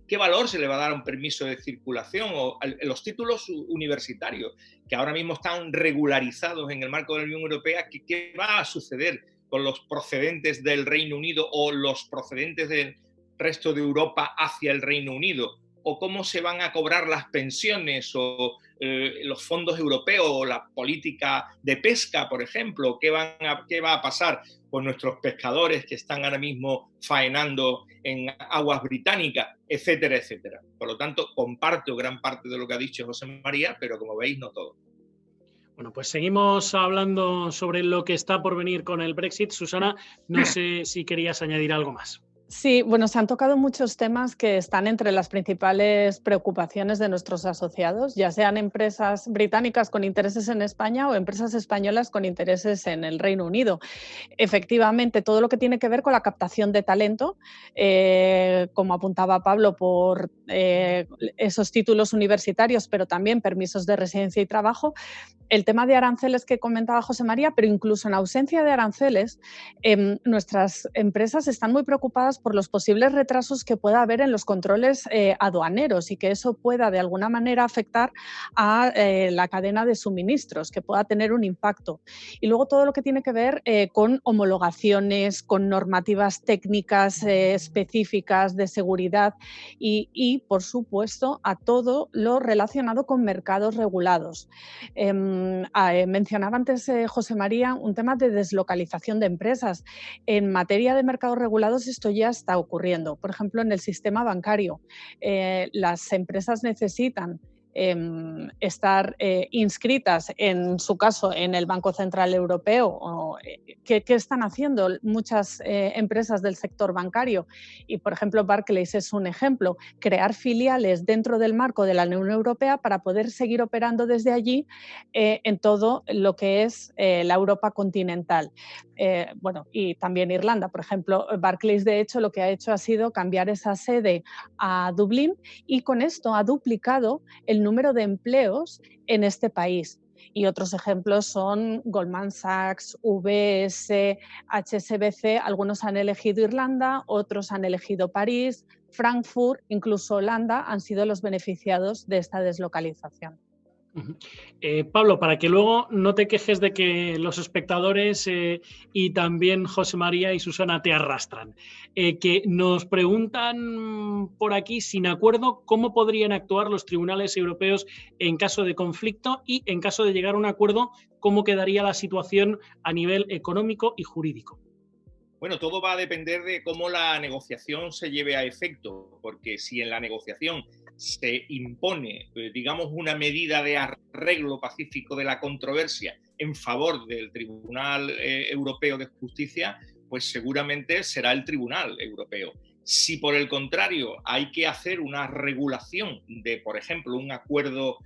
¿qué valor se le va a dar a un permiso de circulación o a los títulos universitarios que ahora mismo están regularizados en el marco de la Unión Europea? ¿Qué va a suceder con los procedentes del Reino Unido o los procedentes del resto de Europa hacia el Reino Unido? ¿O cómo se van a cobrar las pensiones o los fondos europeos o la política de pesca, por ejemplo? ¿Qué va a pasar con nuestros pescadores que están ahora mismo faenando en aguas británicas, etcétera, etcétera? Por lo tanto, comparto gran parte de lo que ha dicho José María, pero como veis, no todo. Bueno, pues seguimos hablando sobre lo que está por venir con el Brexit. Susana, no sé si querías añadir algo más. Sí, bueno, se han tocado muchos temas que están entre las principales preocupaciones de nuestros asociados, ya sean empresas británicas con intereses en España o empresas españolas con intereses en el Reino Unido. Efectivamente, todo lo que tiene que ver con la captación de talento, como apuntaba Pablo, por esos títulos universitarios, pero también permisos de residencia y trabajo. El tema de aranceles que comentaba José María, pero incluso en ausencia de aranceles, nuestras empresas están muy preocupadas por los posibles retrasos que pueda haber en los controles aduaneros, y que eso pueda de alguna manera afectar a la cadena de suministros, que pueda tener un impacto. Y luego todo lo que tiene que ver con homologaciones, con normativas técnicas específicas de seguridad y, por supuesto, a todo lo relacionado con mercados regulados. Mencionaba antes José María un tema de deslocalización de empresas. En materia de mercados regulados esto ya está ocurriendo. Por ejemplo, en el sistema bancario, las empresas necesitan estar inscritas, en su caso, en el Banco Central Europeo. ¿Qué están haciendo muchas empresas del sector bancario? Y, por ejemplo, Barclays es un ejemplo. Crear filiales dentro del marco de la Unión Europea para poder seguir operando desde allí en todo lo que es la Europa continental. Bueno, y también Irlanda, por ejemplo. Barclays, de hecho, lo que ha hecho ha sido cambiar esa sede a Dublín y con esto ha duplicado el número de empleos en este país. Y otros ejemplos son Goldman Sachs, UBS, HSBC. Algunos han elegido Irlanda, otros han elegido París, Frankfurt, incluso Holanda han sido los beneficiados de esta deslocalización. Pablo, para que luego no te quejes de que los espectadores y también José María y Susana te arrastran, que nos preguntan por aquí, sin acuerdo, cómo podrían actuar los tribunales europeos en caso de conflicto y en caso de llegar a un acuerdo, cómo quedaría la situación a nivel económico y jurídico. Bueno, todo va a depender de cómo la negociación se lleve a efecto, porque si en la negociación se impone, digamos, una medida de arreglo pacífico de la controversia en favor del Tribunal Europeo de Justicia, pues seguramente será el Tribunal Europeo. Si por el contrario hay que hacer una regulación de, por ejemplo, un acuerdo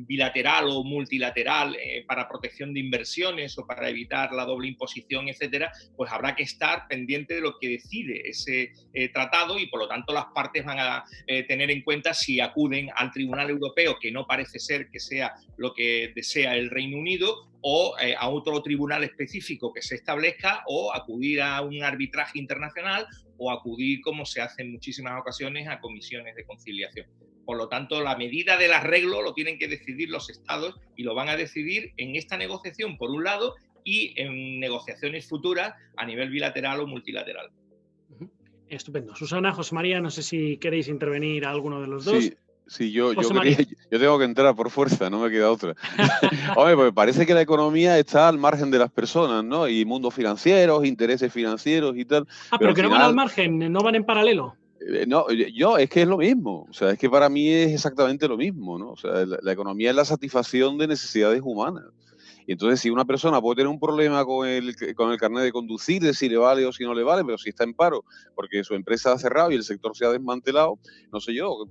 bilateral o multilateral para protección de inversiones o para evitar la doble imposición, etcétera, pues habrá que estar pendiente de lo que decide ese tratado y por lo tanto las partes van a tener en cuenta si acuden al Tribunal Europeo, que no parece ser que sea lo que desea el Reino Unido, o a otro tribunal específico que se establezca, o acudir a un arbitraje internacional, o acudir, como se hace en muchísimas ocasiones, a comisiones de conciliación. Por lo tanto, la medida del arreglo lo tienen que decidir los estados y lo van a decidir en esta negociación, por un lado, y en negociaciones futuras a nivel bilateral o multilateral. Estupendo. Susana, José María, no sé si queréis intervenir a alguno de los dos. Sí, yo tengo que entrar por fuerza, no me queda otra. Hombre, pues parece que la economía está al margen de las personas, ¿no? Y mundos financieros, intereses financieros y tal. Pero que no van al margen, no van en paralelo. No, es que es lo mismo. O sea, es que para mí es exactamente lo mismo, ¿no? O sea, la economía es la satisfacción de necesidades humanas. Y entonces, si una persona puede tener un problema con el carnet de conducir, de si le vale o si no le vale, pero si está en paro porque su empresa ha cerrado y el sector se ha desmantelado, no sé yo,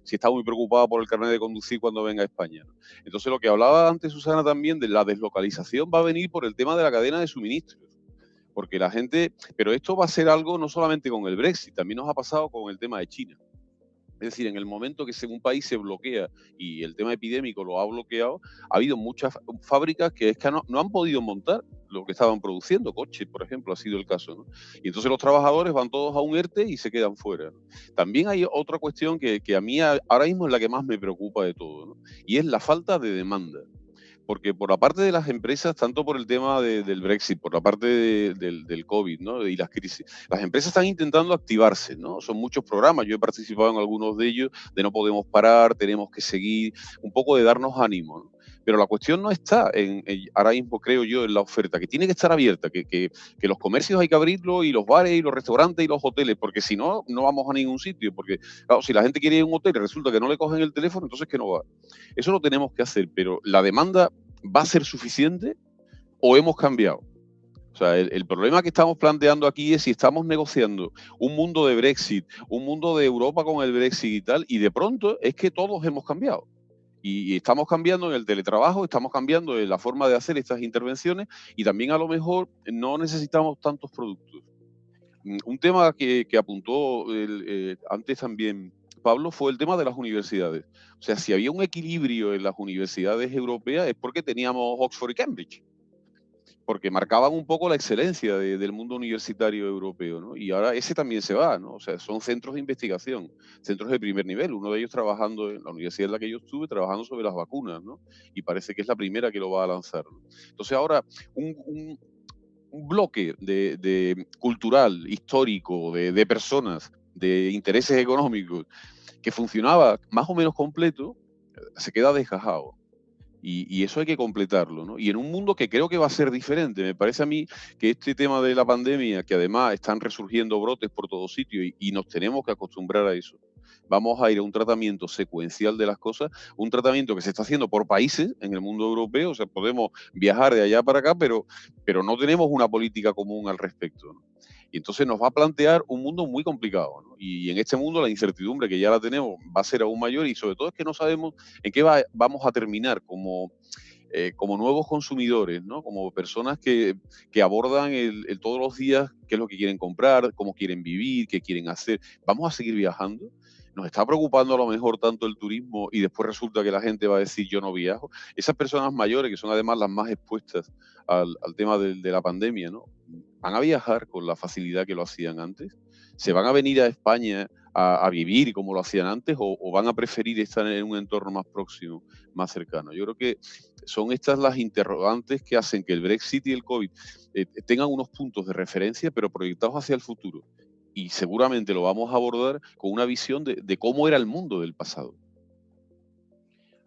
si está muy preocupada por el carnet de conducir cuando venga a España. Entonces, lo que hablaba antes Susana también de la deslocalización va a venir por el tema de la cadena de suministros. Porque la gente, pero esto va a ser algo no solamente con el Brexit, también nos ha pasado con el tema de China. Es decir, en el momento que un país se bloquea y el tema epidémico lo ha bloqueado, ha habido muchas fábricas que no han podido montar lo que estaban produciendo, coches, por ejemplo, ha sido el caso, ¿no? Y entonces los trabajadores van todos a un ERTE y se quedan fuera, ¿no? También hay otra cuestión que a mí ahora mismo es la que más me preocupa de todo, ¿no? Y es la falta de demanda. Porque por la parte de las empresas, tanto por el tema del Brexit, por la parte del COVID, ¿no? Y las crisis, las empresas están intentando activarse, ¿no? Son muchos programas, yo he participado en algunos de ellos, de no podemos parar, tenemos que seguir, un poco de darnos ánimo, ¿no? Pero la cuestión no está ahora mismo, creo yo, en la oferta, que tiene que estar abierta, que los comercios hay que abrirlos, y los bares, y los restaurantes, y los hoteles, porque si no, no vamos a ningún sitio, porque claro, si la gente quiere ir a un hotel y resulta que no le cogen el teléfono, entonces que no va. Eso lo tenemos que hacer, pero la demanda ¿va a ser suficiente o hemos cambiado? O sea, el problema que estamos planteando aquí es si estamos negociando un mundo de Brexit, un mundo de Europa con el Brexit y tal, y de pronto es que todos hemos cambiado. Y estamos cambiando en el teletrabajo, estamos cambiando en la forma de hacer estas intervenciones y también a lo mejor no necesitamos tantos productos. Un tema que apuntó antes también Pablo, fue el tema de las universidades. O sea, si había un equilibrio en las universidades europeas es porque teníamos Oxford y Cambridge, porque marcaban un poco la excelencia del mundo universitario europeo, ¿no? Y ahora ese también se va, ¿no? O sea, son centros de investigación, centros de primer nivel, uno de ellos trabajando en la universidad en la que yo estuve, trabajando sobre las vacunas, ¿no? Y parece que es la primera que lo va a lanzar, ¿no? Entonces ahora, un bloque de cultural, histórico, de personas, de intereses económicos, que funcionaba más o menos completo, se queda desgajado. Y eso hay que completarlo, ¿no? Y en un mundo que creo que va a ser diferente. Me parece a mí que este tema de la pandemia, que además están resurgiendo brotes por todos sitios y nos tenemos que acostumbrar a eso. vamos a ir a un tratamiento secuencial de las cosas, un tratamiento que se está haciendo por países en el mundo europeo, o sea, podemos viajar de allá para acá, pero no tenemos una política común al respecto, ¿no? Y entonces nos va a plantear un mundo muy complicado, ¿no? Y en este mundo la incertidumbre, que ya la tenemos, va a ser aún mayor, y sobre todo es que no sabemos en qué vamos a terminar como nuevos consumidores, ¿no? Como personas que abordan todos los días qué es lo que quieren comprar, cómo quieren vivir, qué quieren hacer. ¿Vamos a seguir viajando? ¿Nos está preocupando a lo mejor tanto el turismo y después resulta que la gente va a decir yo no viajo? Esas personas mayores, que son además las más expuestas al tema de la pandemia, ¿no? ¿Van a viajar con la facilidad que lo hacían antes? ¿Se van a venir a España a vivir como lo hacían antes, o van a preferir estar en un entorno más próximo, más cercano? Yo creo que son estas las interrogantes que hacen que el Brexit y el COVID tengan unos puntos de referencia, pero proyectados hacia el futuro. Y seguramente lo vamos a abordar con una visión de cómo era el mundo del pasado.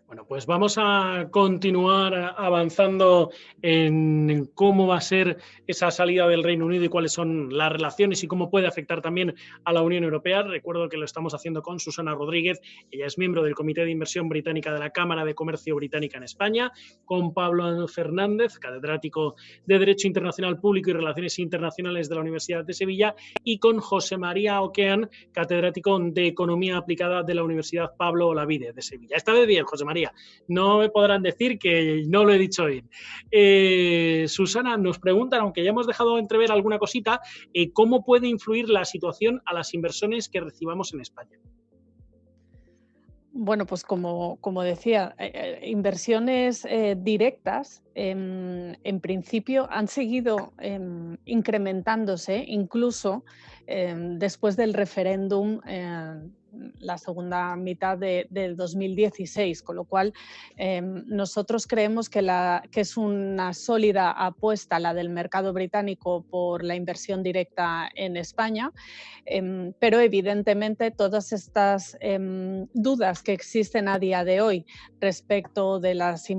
Bueno, pues vamos a continuar avanzando en cómo va a ser esa salida del Reino Unido y cuáles son las relaciones y cómo puede afectar también a la Unión Europea. Recuerdo que lo estamos haciendo con Susana Rodríguez, ella es miembro del Comité de Inversión Británica de la Cámara de Comercio Británica en España, con Pablo Fernández, catedrático de Derecho Internacional Público y Relaciones Internacionales de la Universidad de Sevilla, y con José María Oquean, catedrático de Economía Aplicada de la Universidad Pablo Olavide de Sevilla. Esta vez bien, José María. No me podrán decir que no lo he dicho bien. Susana, nos preguntan, aunque ya hemos dejado entrever alguna cosita, ¿cómo puede influir la situación a las inversiones que recibamos en España? Bueno, pues como decía, inversiones directas en principio han seguido incrementándose incluso después del referéndum la segunda mitad del 2016, con lo cual nosotros creemos que es una sólida apuesta la del mercado británico por la inversión directa en España, pero evidentemente todas estas dudas que existen a día de hoy respecto de las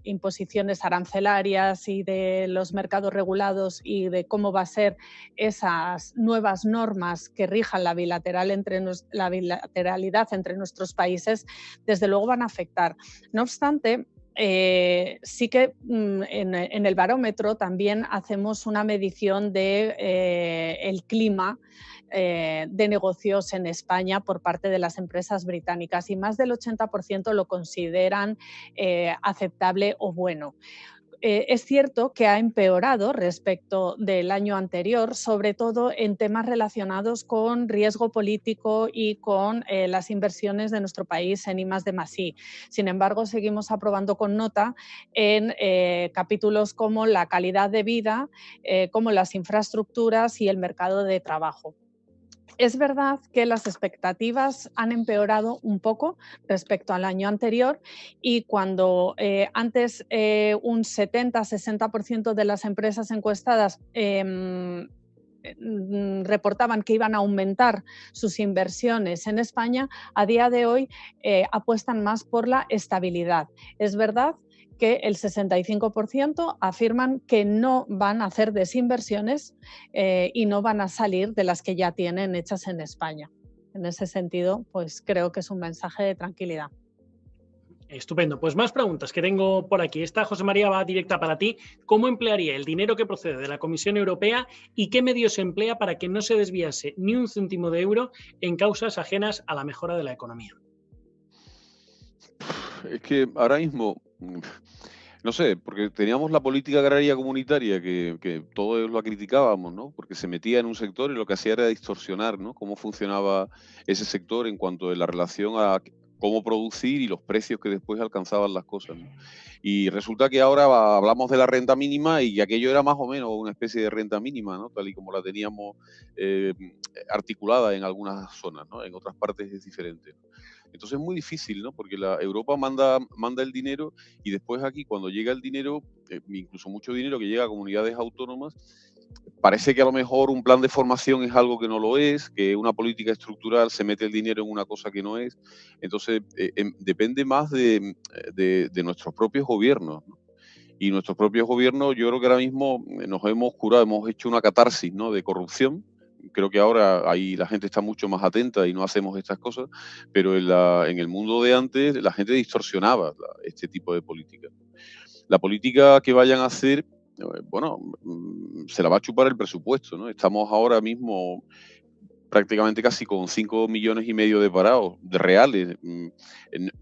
imposiciones arancelarias y de los mercados regulados y de cómo va a ser esas nuevas normas que rijan la bilateralidad entre nuestros países, desde luego van a afectar. No obstante, sí que en el barómetro también hacemos una medición de el clima de negocios en España por parte de las empresas británicas, y más del 80% lo consideran aceptable o bueno. Es cierto que ha empeorado respecto del año anterior, sobre todo en temas relacionados con riesgo político y con las inversiones de nuestro país en I+D+I. Sin embargo, seguimos aprobando con nota en capítulos como la calidad de vida, como las infraestructuras y el mercado de trabajo. Es verdad que las expectativas han empeorado un poco respecto al año anterior, y cuando antes un 70-60% de las empresas encuestadas reportaban que iban a aumentar sus inversiones en España, a día de hoy apuestan más por la estabilidad. Es verdad que el 65% afirman que no van a hacer desinversiones y no van a salir de las que ya tienen hechas en España. En ese sentido, pues creo que es un mensaje de tranquilidad. Estupendo. Pues más preguntas que tengo por aquí. Esta, José María, va directa para ti. ¿Cómo emplearía el dinero que procede de la Comisión Europea y qué medios se emplea para que no se desviase ni un céntimo de euro en causas ajenas a la mejora de la economía? Es que ahora mismo, no sé, porque teníamos la política agraria comunitaria que todos la criticábamos, ¿no? Porque se metía en un sector y lo que hacía era distorsionar, ¿no?, cómo funcionaba ese sector en cuanto a la relación a cómo producir y los precios que después alcanzaban las cosas, ¿no? Y resulta que ahora hablamos de la renta mínima y aquello era más o menos una especie de renta mínima, ¿no?, tal y como la teníamos articulada en algunas zonas, ¿no? En otras partes es diferente, ¿no? Entonces es muy difícil, ¿no? Porque Europa manda el dinero, y después aquí cuando llega el dinero, incluso mucho dinero que llega a comunidades autónomas, parece que a lo mejor un plan de formación es algo que no lo es, que una política estructural se mete el dinero en una cosa que no es. Entonces depende más de nuestros propios gobiernos, ¿no? Y nuestros propios gobiernos, yo creo que ahora mismo nos hemos curado, hemos hecho una catarsis, ¿no?, de corrupción, creo que ahora ahí la gente está mucho más atenta y no hacemos estas cosas, pero en el mundo de antes la gente distorsionaba este tipo de política. La política que vayan a hacer, bueno, se la va a chupar el presupuesto, ¿no? Estamos ahora mismo prácticamente casi con 5,5 millones de parados de reales.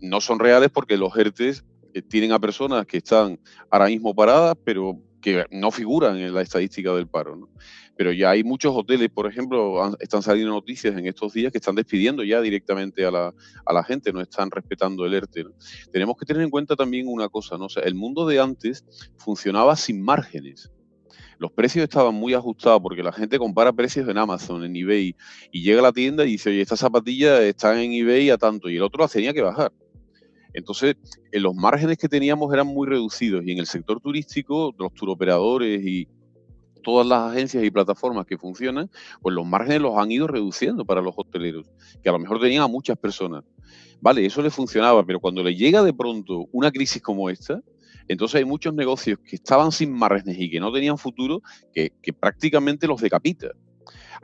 No son reales porque los ERTEs tienen a personas que están ahora mismo paradas, pero que no figuran en la estadística del paro, ¿no? Pero ya hay muchos hoteles, por ejemplo, están saliendo noticias en estos días que están despidiendo ya directamente a la gente, no están respetando el ERTE, ¿no? Tenemos que tener en cuenta también una cosa, ¿no? O sea, el mundo de antes funcionaba sin márgenes. Los precios estaban muy ajustados porque la gente compara precios en Amazon, en eBay, y llega a la tienda y dice, oye, estas zapatillas están en eBay a tanto, y el otro las tenía que bajar. Entonces, los márgenes que teníamos eran muy reducidos, y en el sector turístico, los turoperadores y todas las agencias y plataformas que funcionan, pues los márgenes los han ido reduciendo para los hoteleros, que a lo mejor tenían a muchas personas. Vale, eso les funcionaba, pero cuando le llega de pronto una crisis como esta, entonces hay muchos negocios que estaban sin márgenes y que no tenían futuro, que prácticamente los decapita.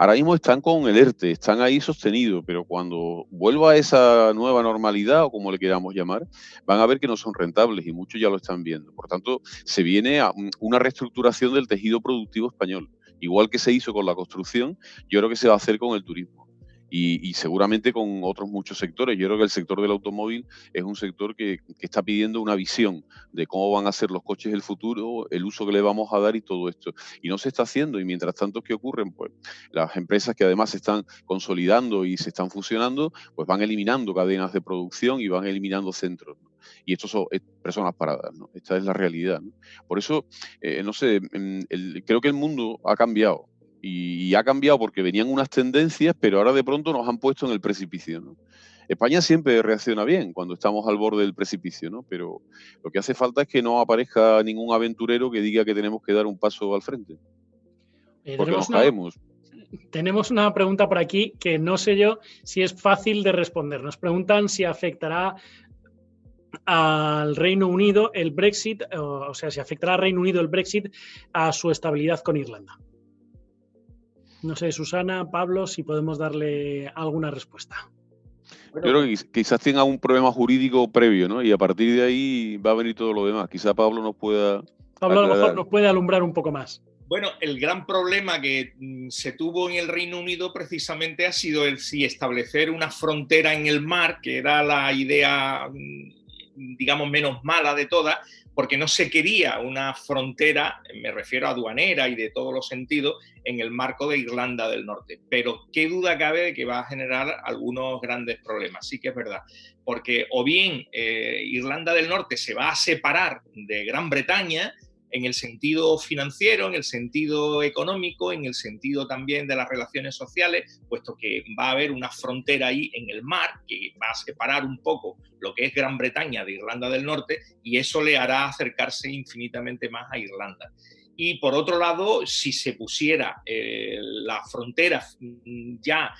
Ahora mismo están con el ERTE, están ahí sostenidos, pero cuando vuelva a esa nueva normalidad, o como le queramos llamar, van a ver que no son rentables y muchos ya lo están viendo. Por tanto, se viene a una reestructuración del tejido productivo español. Igual que se hizo con la construcción, yo creo que se va a hacer con el turismo. Y seguramente con otros muchos sectores. Yo creo que el sector del automóvil es un sector que está pidiendo una visión de cómo van a ser los coches del futuro, el uso que le vamos a dar y todo esto. Y no se está haciendo. Y mientras tanto, ¿qué ocurren? Pues las empresas que además se están consolidando y se están fusionando, pues van eliminando cadenas de producción y van eliminando centros, ¿no? Y estos son personas paradas, ¿no? Esta es la realidad, ¿no? Por eso, no sé, creo que el mundo ha cambiado. Y ha cambiado porque venían unas tendencias, pero ahora de pronto nos han puesto en el precipicio, ¿no? España siempre reacciona bien cuando estamos al borde del precipicio, ¿no? Pero lo que hace falta es que no aparezca ningún aventurero que diga que tenemos que dar un paso al frente, porque nos caemos. Tenemos una pregunta por aquí que no sé yo si es fácil de responder. Nos preguntan si afectará al Reino Unido el Brexit, o sea, si afectará al Reino Unido el Brexit a su estabilidad con Irlanda. No sé, Susana, Pablo, si podemos darle alguna respuesta. Yo creo que quizás tenga un problema jurídico previo, ¿no? Y a partir de ahí va a venir todo lo demás. Quizá Pablo nos pueda Pablo, a lo mejor nos puede alumbrar un poco más. Bueno, el gran problema que se tuvo en el Reino Unido precisamente ha sido el si establecer una frontera en el mar, que era la idea, digamos, menos mala de todas, porque no se quería una frontera, me refiero a aduanera y de todos los sentidos, en el marco de Irlanda del Norte. Pero qué duda cabe de que va a generar algunos grandes problemas, sí que es verdad. Porque o bien Irlanda del Norte se va a separar de Gran Bretaña, en el sentido financiero, en el sentido económico, en el sentido también de las relaciones sociales, puesto que va a haber una frontera ahí en el mar que va a separar un poco lo que es Gran Bretaña de Irlanda del Norte, y eso le hará acercarse infinitamente más a Irlanda. Y por otro lado, si se pusiera la frontera ya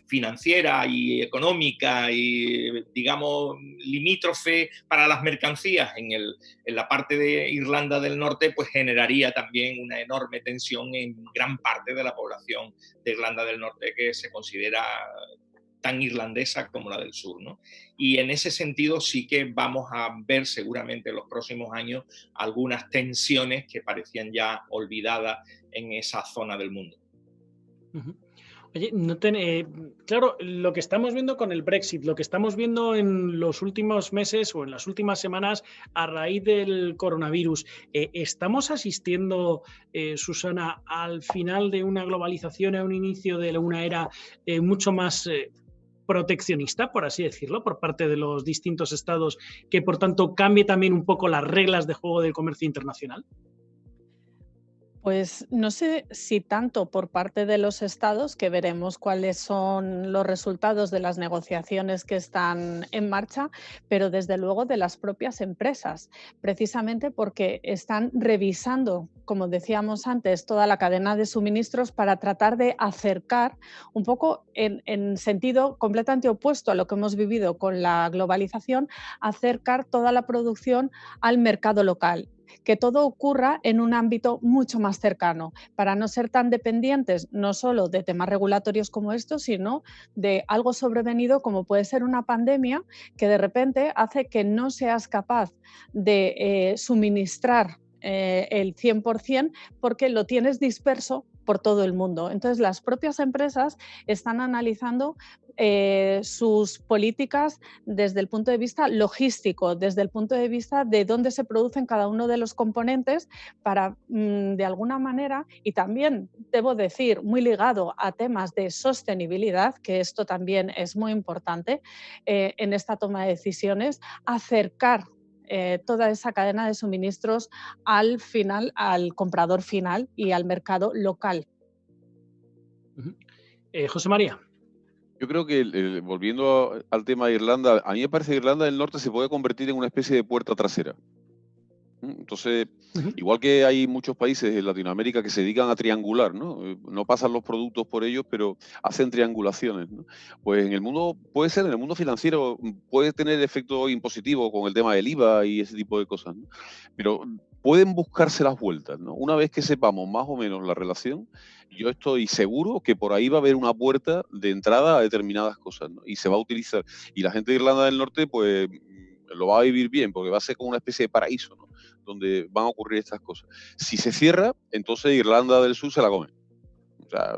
financiera y económica y, digamos, limítrofe para las mercancías en la parte de Irlanda del Norte, pues generaría también una enorme tensión en gran parte de la población de Irlanda del Norte, que se considera tan irlandesa como la del sur, ¿no? Y en ese sentido sí que vamos a ver seguramente en los próximos años algunas tensiones que parecían ya olvidadas en esa zona del mundo. Oye, claro, lo que estamos viendo con el Brexit, lo que estamos viendo en los últimos meses o en las últimas semanas a raíz del coronavirus, ¿estamos asistiendo, Susana, al final de una globalización, a un inicio de una era mucho más proteccionista, por así decirlo, por parte de los distintos estados, que por tanto cambie también un poco las reglas de juego del comercio internacional? Pues no sé si tanto por parte de los estados, que veremos cuáles son los resultados de las negociaciones que están en marcha, pero desde luego de las propias empresas, precisamente porque están revisando, como decíamos antes, toda la cadena de suministros para tratar de acercar un poco en sentido completamente opuesto a lo que hemos vivido con la globalización, acercar toda la producción al mercado local. que todo ocurra en un ámbito mucho más cercano, para no ser tan dependientes no solo de temas regulatorios como estos, sino de algo sobrevenido como puede ser una pandemia que de repente hace que no seas capaz de suministrar el 100% porque lo tienes disperso por todo el mundo. Entonces, las propias empresas están analizando sus políticas desde el punto de vista logístico, desde el punto de vista de dónde se producen cada uno de los componentes para, de alguna manera, y también, debo decir, muy ligado a temas de sostenibilidad, que esto también es muy importante en esta toma de decisiones, acercar toda esa cadena de suministros al final, al comprador final y al mercado local. José María. Yo creo que, volviendo al tema de Irlanda, a mí me parece que Irlanda del Norte se puede convertir en una especie de puerta trasera. Entonces, igual que hay muchos países en Latinoamérica que se dedican a triangular, ¿no? No pasan los productos por ellos, pero hacen triangulaciones, ¿no? Pues en el mundo, puede ser, en el mundo financiero, puede tener efecto impositivo con el tema del IVA y ese tipo de cosas, ¿no? Pero pueden buscarse las vueltas, ¿no? Una vez que sepamos más o menos la relación, yo estoy seguro que por ahí va a haber una puerta de entrada a determinadas cosas, ¿no? Y se va a utilizar. Y la gente de Irlanda del Norte, pues, lo va a vivir bien, porque va a ser como una especie de paraíso, ¿no? Donde van a ocurrir estas cosas. Si se cierra, entonces Irlanda del Sur se la come. O sea,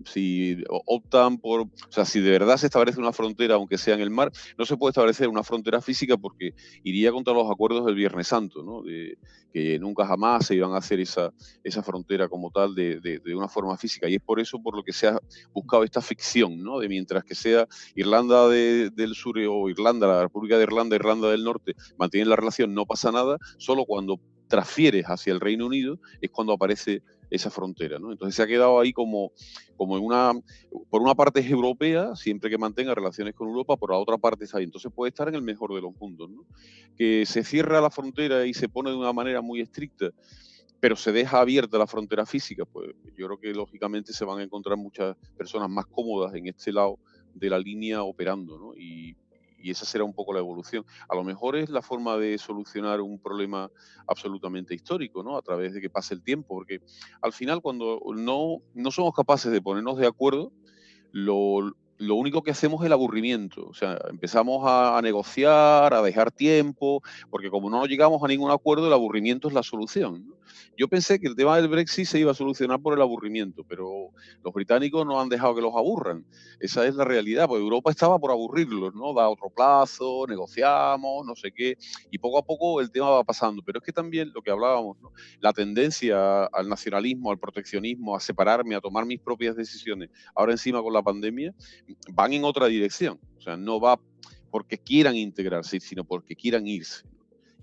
si optan por, o sea, si de verdad se establece una frontera, aunque sea en el mar, no se puede establecer una frontera física porque iría contra los acuerdos del Viernes Santo, ¿no? De que nunca jamás se iban a hacer esa frontera como tal de una forma física. Y es por eso por lo que se ha buscado esta ficción, ¿no? De mientras que sea Irlanda del Sur o Irlanda, la República de Irlanda, Irlanda del Norte, mantienen la relación, no pasa nada, solo cuando transfieres hacia el Reino Unido es cuando aparece esa frontera, ¿no? Entonces se ha quedado ahí como en una, por una parte es europea, siempre que mantenga relaciones con Europa, por la otra parte está ahí. Entonces puede estar en el mejor de los mundos, ¿no? Que se cierra la frontera y se pone de una manera muy estricta, pero se deja abierta la frontera física, pues yo creo que lógicamente se van a encontrar muchas personas más cómodas en este lado de la línea operando, ¿no? Y esa será un poco la evolución. A lo mejor es la forma de solucionar un problema absolutamente histórico, ¿no? A través de que pase el tiempo, porque al final cuando no somos capaces de ponernos de acuerdo, lo único que hacemos es el aburrimiento. O sea, empezamos a negociar, a dejar tiempo, porque como no llegamos a ningún acuerdo, el aburrimiento es la solución, ¿no? Yo pensé que el tema del Brexit se iba a solucionar por el aburrimiento, pero los británicos no han dejado que los aburran. Esa es la realidad, porque Europa estaba por aburrirlos, ¿no? Da otro plazo, negociamos, no sé qué, y poco a poco el tema va pasando. Pero es que también lo que hablábamos, ¿no? La tendencia al nacionalismo, al proteccionismo, a separarme, a tomar mis propias decisiones, ahora encima con la pandemia, van en otra dirección. O sea, no va porque quieran integrarse, sino porque quieran irse.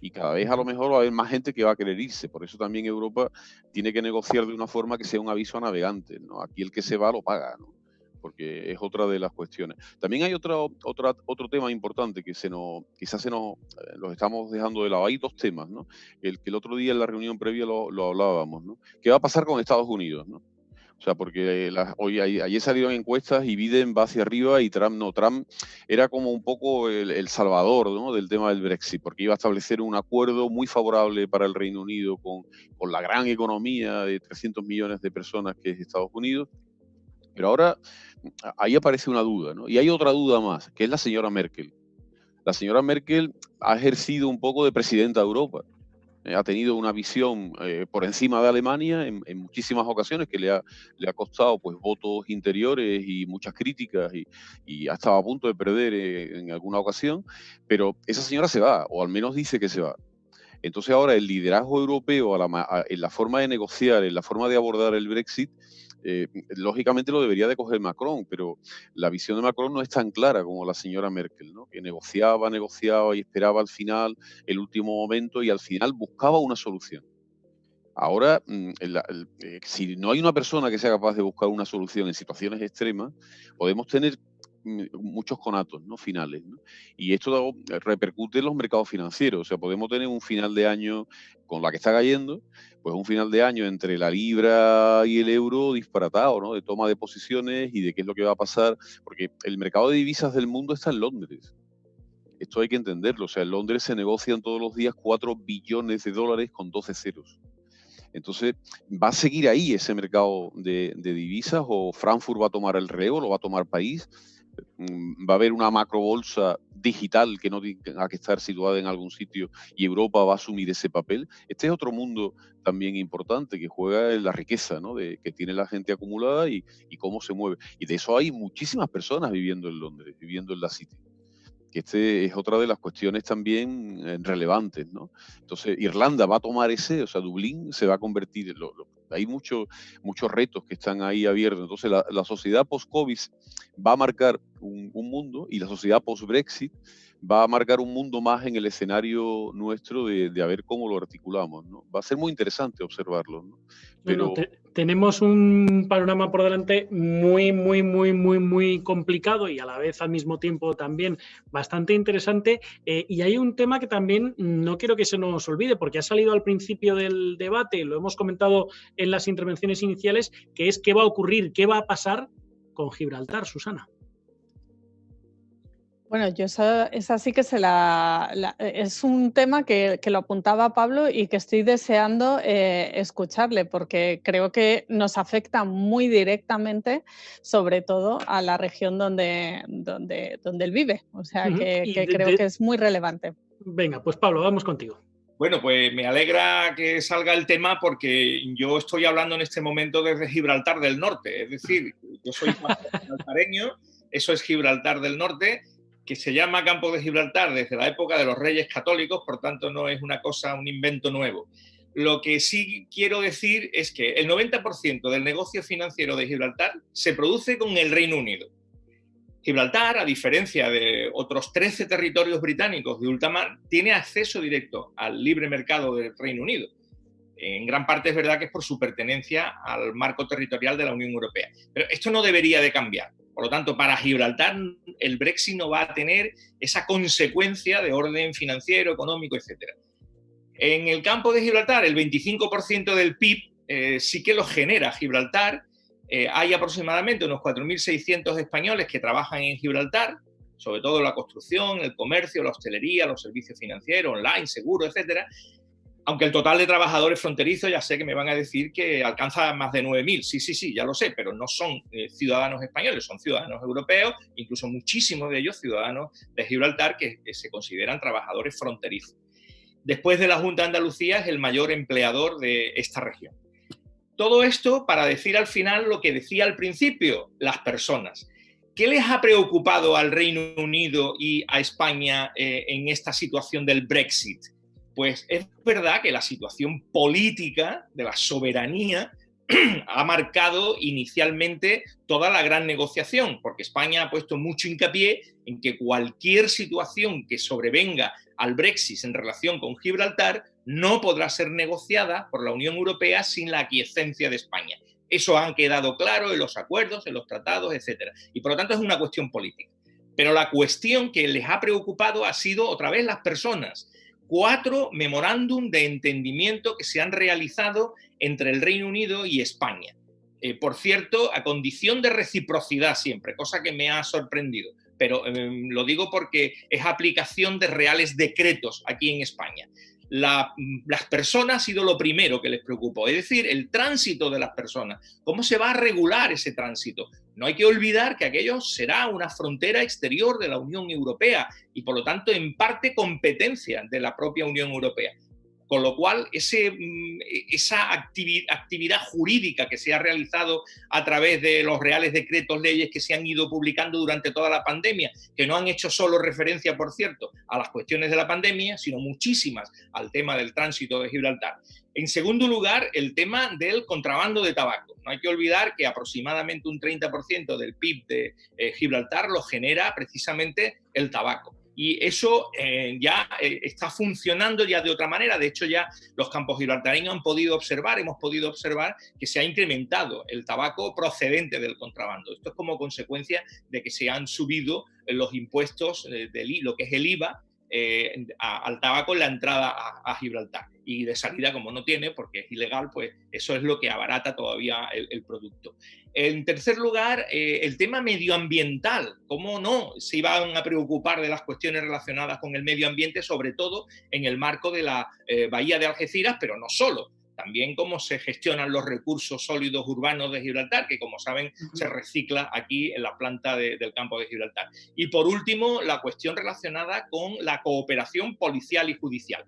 Y cada vez a lo mejor va a haber más gente que va a querer irse. Por eso también Europa tiene que negociar de una forma que sea un aviso a navegantes, ¿no? Aquí el que se va lo paga, ¿no? Porque es otra de las cuestiones. También hay otro tema importante que quizás los estamos dejando de lado. Hay dos temas, ¿no? Que el otro día en la reunión previa lo hablábamos, ¿no? ¿Qué va a pasar con Estados Unidos, ¿no? O sea, porque ayer salieron encuestas y Biden va hacia arriba y Trump no. Trump era como un poco el salvador, ¿no? Del tema del Brexit, porque iba a establecer un acuerdo muy favorable para el Reino Unido con la gran economía de 300 millones de personas que es Estados Unidos. Pero ahora ahí aparece una duda, ¿no? Y hay otra duda más, que es la señora Merkel. La señora Merkel ha ejercido un poco de presidenta de Europa. Ha tenido una visión por encima de Alemania en muchísimas ocasiones que le ha costado pues votos interiores y muchas críticas y ha estado a punto de perder en alguna ocasión, pero esa señora se va, o al menos dice que se va. Entonces ahora el liderazgo europeo en la forma de negociar, en la forma de abordar el Brexit, lógicamente lo debería de coger Macron, pero la visión de Macron no es tan clara como la señora Merkel, ¿no? Que negociaba y esperaba al final, el último momento, y al final buscaba una solución. Ahora, si no hay una persona que sea capaz de buscar una solución en situaciones extremas, podemos tener muchos conatos, ¿no? Finales, ¿no? Y esto repercute en los mercados financieros. O sea, podemos tener un final de año con la que está cayendo, pues un final de año entre la libra y el euro disparatado, ¿no? De toma de posiciones y de qué es lo que va a pasar, porque el mercado de divisas del mundo está en Londres. Esto hay que entenderlo. O sea, en Londres se negocian todos los días 4 billones de dólares con 12 ceros. Entonces, ¿va a seguir ahí ese mercado de divisas o Frankfurt va a tomar el relevo, lo va a tomar París? ¿Va a haber una macrobolsa digital que no tenga que estar situada en algún sitio y Europa va a asumir ese papel? Este es otro mundo también importante que juega en la riqueza, ¿no? Que tiene la gente acumulada y cómo se mueve. Y de eso hay muchísimas personas viviendo en Londres, viviendo en la City. Que este es otra de las cuestiones también relevantes, ¿no? Entonces, Irlanda va a tomar ese, o sea, Dublín se va a convertir en hay muchos retos que están ahí abiertos. Entonces, la sociedad post-COVID va a marcar un mundo y la sociedad post-Brexit va a marcar un mundo más en el escenario nuestro de a ver cómo lo articulamos, ¿no? Va a ser muy interesante observarlo, ¿no? Pero tenemos un panorama por delante muy complicado y a la vez al mismo tiempo también bastante interesante. Y hay un tema que también no quiero que se nos olvide, porque ha salido al principio del debate, lo hemos comentado en las intervenciones iniciales, que es qué va a ocurrir, qué va a pasar con Gibraltar, Susana. Bueno, yo esa sí que es un tema que lo apuntaba Pablo y que estoy deseando escucharle, porque creo que nos afecta muy directamente, sobre todo a la región donde él vive. O sea, que creo que es muy relevante. Venga, pues Pablo, vamos contigo. Bueno, pues me alegra que salga el tema porque yo estoy hablando en este momento desde Gibraltar del Norte. Es decir, yo soy gibraltareño, eso es Gibraltar del Norte, que se llama Campo de Gibraltar desde la época de los Reyes Católicos, por tanto no es una cosa, un invento nuevo. Lo que sí quiero decir es que el 90% del negocio financiero de Gibraltar se produce con el Reino Unido. Gibraltar, a diferencia de otros 13 territorios británicos de ultramar, tiene acceso directo al libre mercado del Reino Unido. En gran parte es verdad que es por su pertenencia al marco territorial de la Unión Europea. Pero esto no debería de cambiar. Por lo tanto, para Gibraltar el Brexit no va a tener esa consecuencia de orden financiero, económico, etc. En el campo de Gibraltar, el 25% del PIB sí que lo genera Gibraltar. Hay aproximadamente unos 4.600 españoles que trabajan en Gibraltar, sobre todo la construcción, el comercio, la hostelería, los servicios financieros, online, seguros, etcétera. Aunque el total de trabajadores fronterizos ya sé que me van a decir que alcanza más de 9.000. Sí, ya lo sé, pero no son ciudadanos españoles, son ciudadanos europeos, incluso muchísimos de ellos ciudadanos de Gibraltar que se consideran trabajadores fronterizos. Después de la Junta de Andalucía es el mayor empleador de esta región. Todo esto para decir al final lo que decía al principio, las personas. ¿Qué les ha preocupado al Reino Unido y a España en esta situación del Brexit? Pues es verdad que la situación política de la soberanía ha marcado inicialmente toda la gran negociación, porque España ha puesto mucho hincapié en que cualquier situación que sobrevenga al Brexit en relación con Gibraltar no podrá ser negociada por la Unión Europea sin la aquiescencia de España. Eso ha quedado claro en los acuerdos, en los tratados, etc. Y por lo tanto es una cuestión política. Pero la cuestión que les ha preocupado ha sido otra vez las personas. 4 memorándum de entendimiento que se han realizado entre el Reino Unido y España. Por cierto, a condición de reciprocidad siempre, cosa que me ha sorprendido. Pero lo digo porque es aplicación de reales decretos aquí en España. Las personas ha sido lo primero que les preocupó, es decir, el tránsito de las personas. ¿Cómo se va a regular ese tránsito? No hay que olvidar que aquello será una frontera exterior de la Unión Europea y, por lo tanto, en parte competencia de la propia Unión Europea. Con lo cual, esa actividad jurídica que se ha realizado a través de los reales decretos, leyes que se han ido publicando durante toda la pandemia, que no han hecho solo referencia, por cierto, a las cuestiones de la pandemia, sino muchísimas al tema del tránsito de Gibraltar. En segundo lugar, el tema del contrabando de tabaco. No hay que olvidar que aproximadamente un 30% del PIB de Gibraltar lo genera precisamente el tabaco. Y eso ya está funcionando ya de otra manera. De hecho, ya los campos gibraltareños hemos podido observar que se ha incrementado el tabaco procedente del contrabando. Esto es como consecuencia de que se han subido los impuestos de lo que es el IVA al tabaco en la entrada a Gibraltar. Y de salida, como no tiene, porque es ilegal, pues eso es lo que abarata todavía el producto. En tercer lugar, el tema medioambiental. ¿Cómo no se iban a preocupar de las cuestiones relacionadas con el medio ambiente, sobre todo en el marco de la bahía de Algeciras, pero no solo? También cómo se gestionan los recursos sólidos urbanos de Gibraltar, que como saben se recicla aquí en la planta del campo de Gibraltar. Y por último, la cuestión relacionada con la cooperación policial y judicial.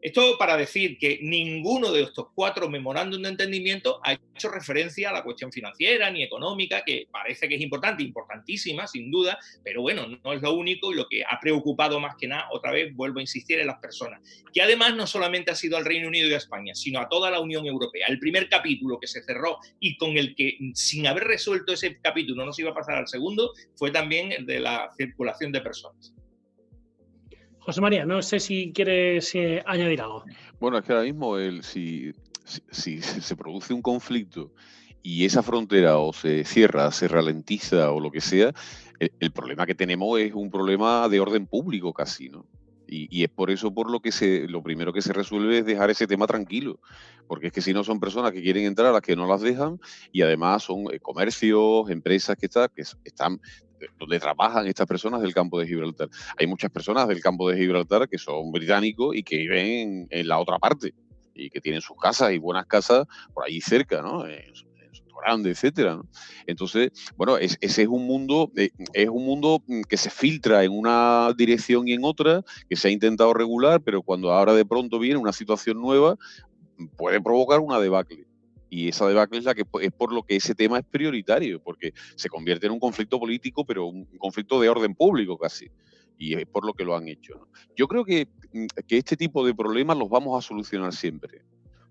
Esto para decir que ninguno de estos 4 memorándum de entendimiento ha hecho referencia a la cuestión financiera ni económica, que parece que es importante, importantísima, sin duda, pero bueno, no es lo único, y lo que ha preocupado más que nada, otra vez vuelvo a insistir, en las personas, que además no solamente ha sido al Reino Unido y a España, sino a toda la Unión Europea. El primer capítulo que se cerró y con el que, sin haber resuelto ese capítulo, no se iba a pasar al segundo, fue también el de la circulación de personas. José María, no sé si quieres añadir algo. Bueno, es que ahora mismo si se produce un conflicto y esa frontera o se cierra, se ralentiza o lo que sea, el problema que tenemos es un problema de orden público casi, ¿no? Y es por eso por lo que lo primero que se resuelve es dejar ese tema tranquilo, porque es que si no son personas que quieren entrar a las que no las dejan, y además son comercios, empresas que están donde trabajan estas personas del campo de Gibraltar. Hay muchas personas del campo de Gibraltar que son británicos y que viven en la otra parte y que tienen sus casas y buenas casas por ahí cerca, ¿no? Grande, etcétera, ¿no? Entonces, bueno, ese es un mundo que se filtra en una dirección y en otra, que se ha intentado regular, pero cuando ahora de pronto viene una situación nueva, puede provocar una debacle. Y esa debacle es la que es por lo que ese tema es prioritario, porque se convierte en un conflicto político, pero un conflicto de orden público casi. Y es por lo que lo han hecho, ¿no? Yo creo que este tipo de problemas los vamos a solucionar siempre.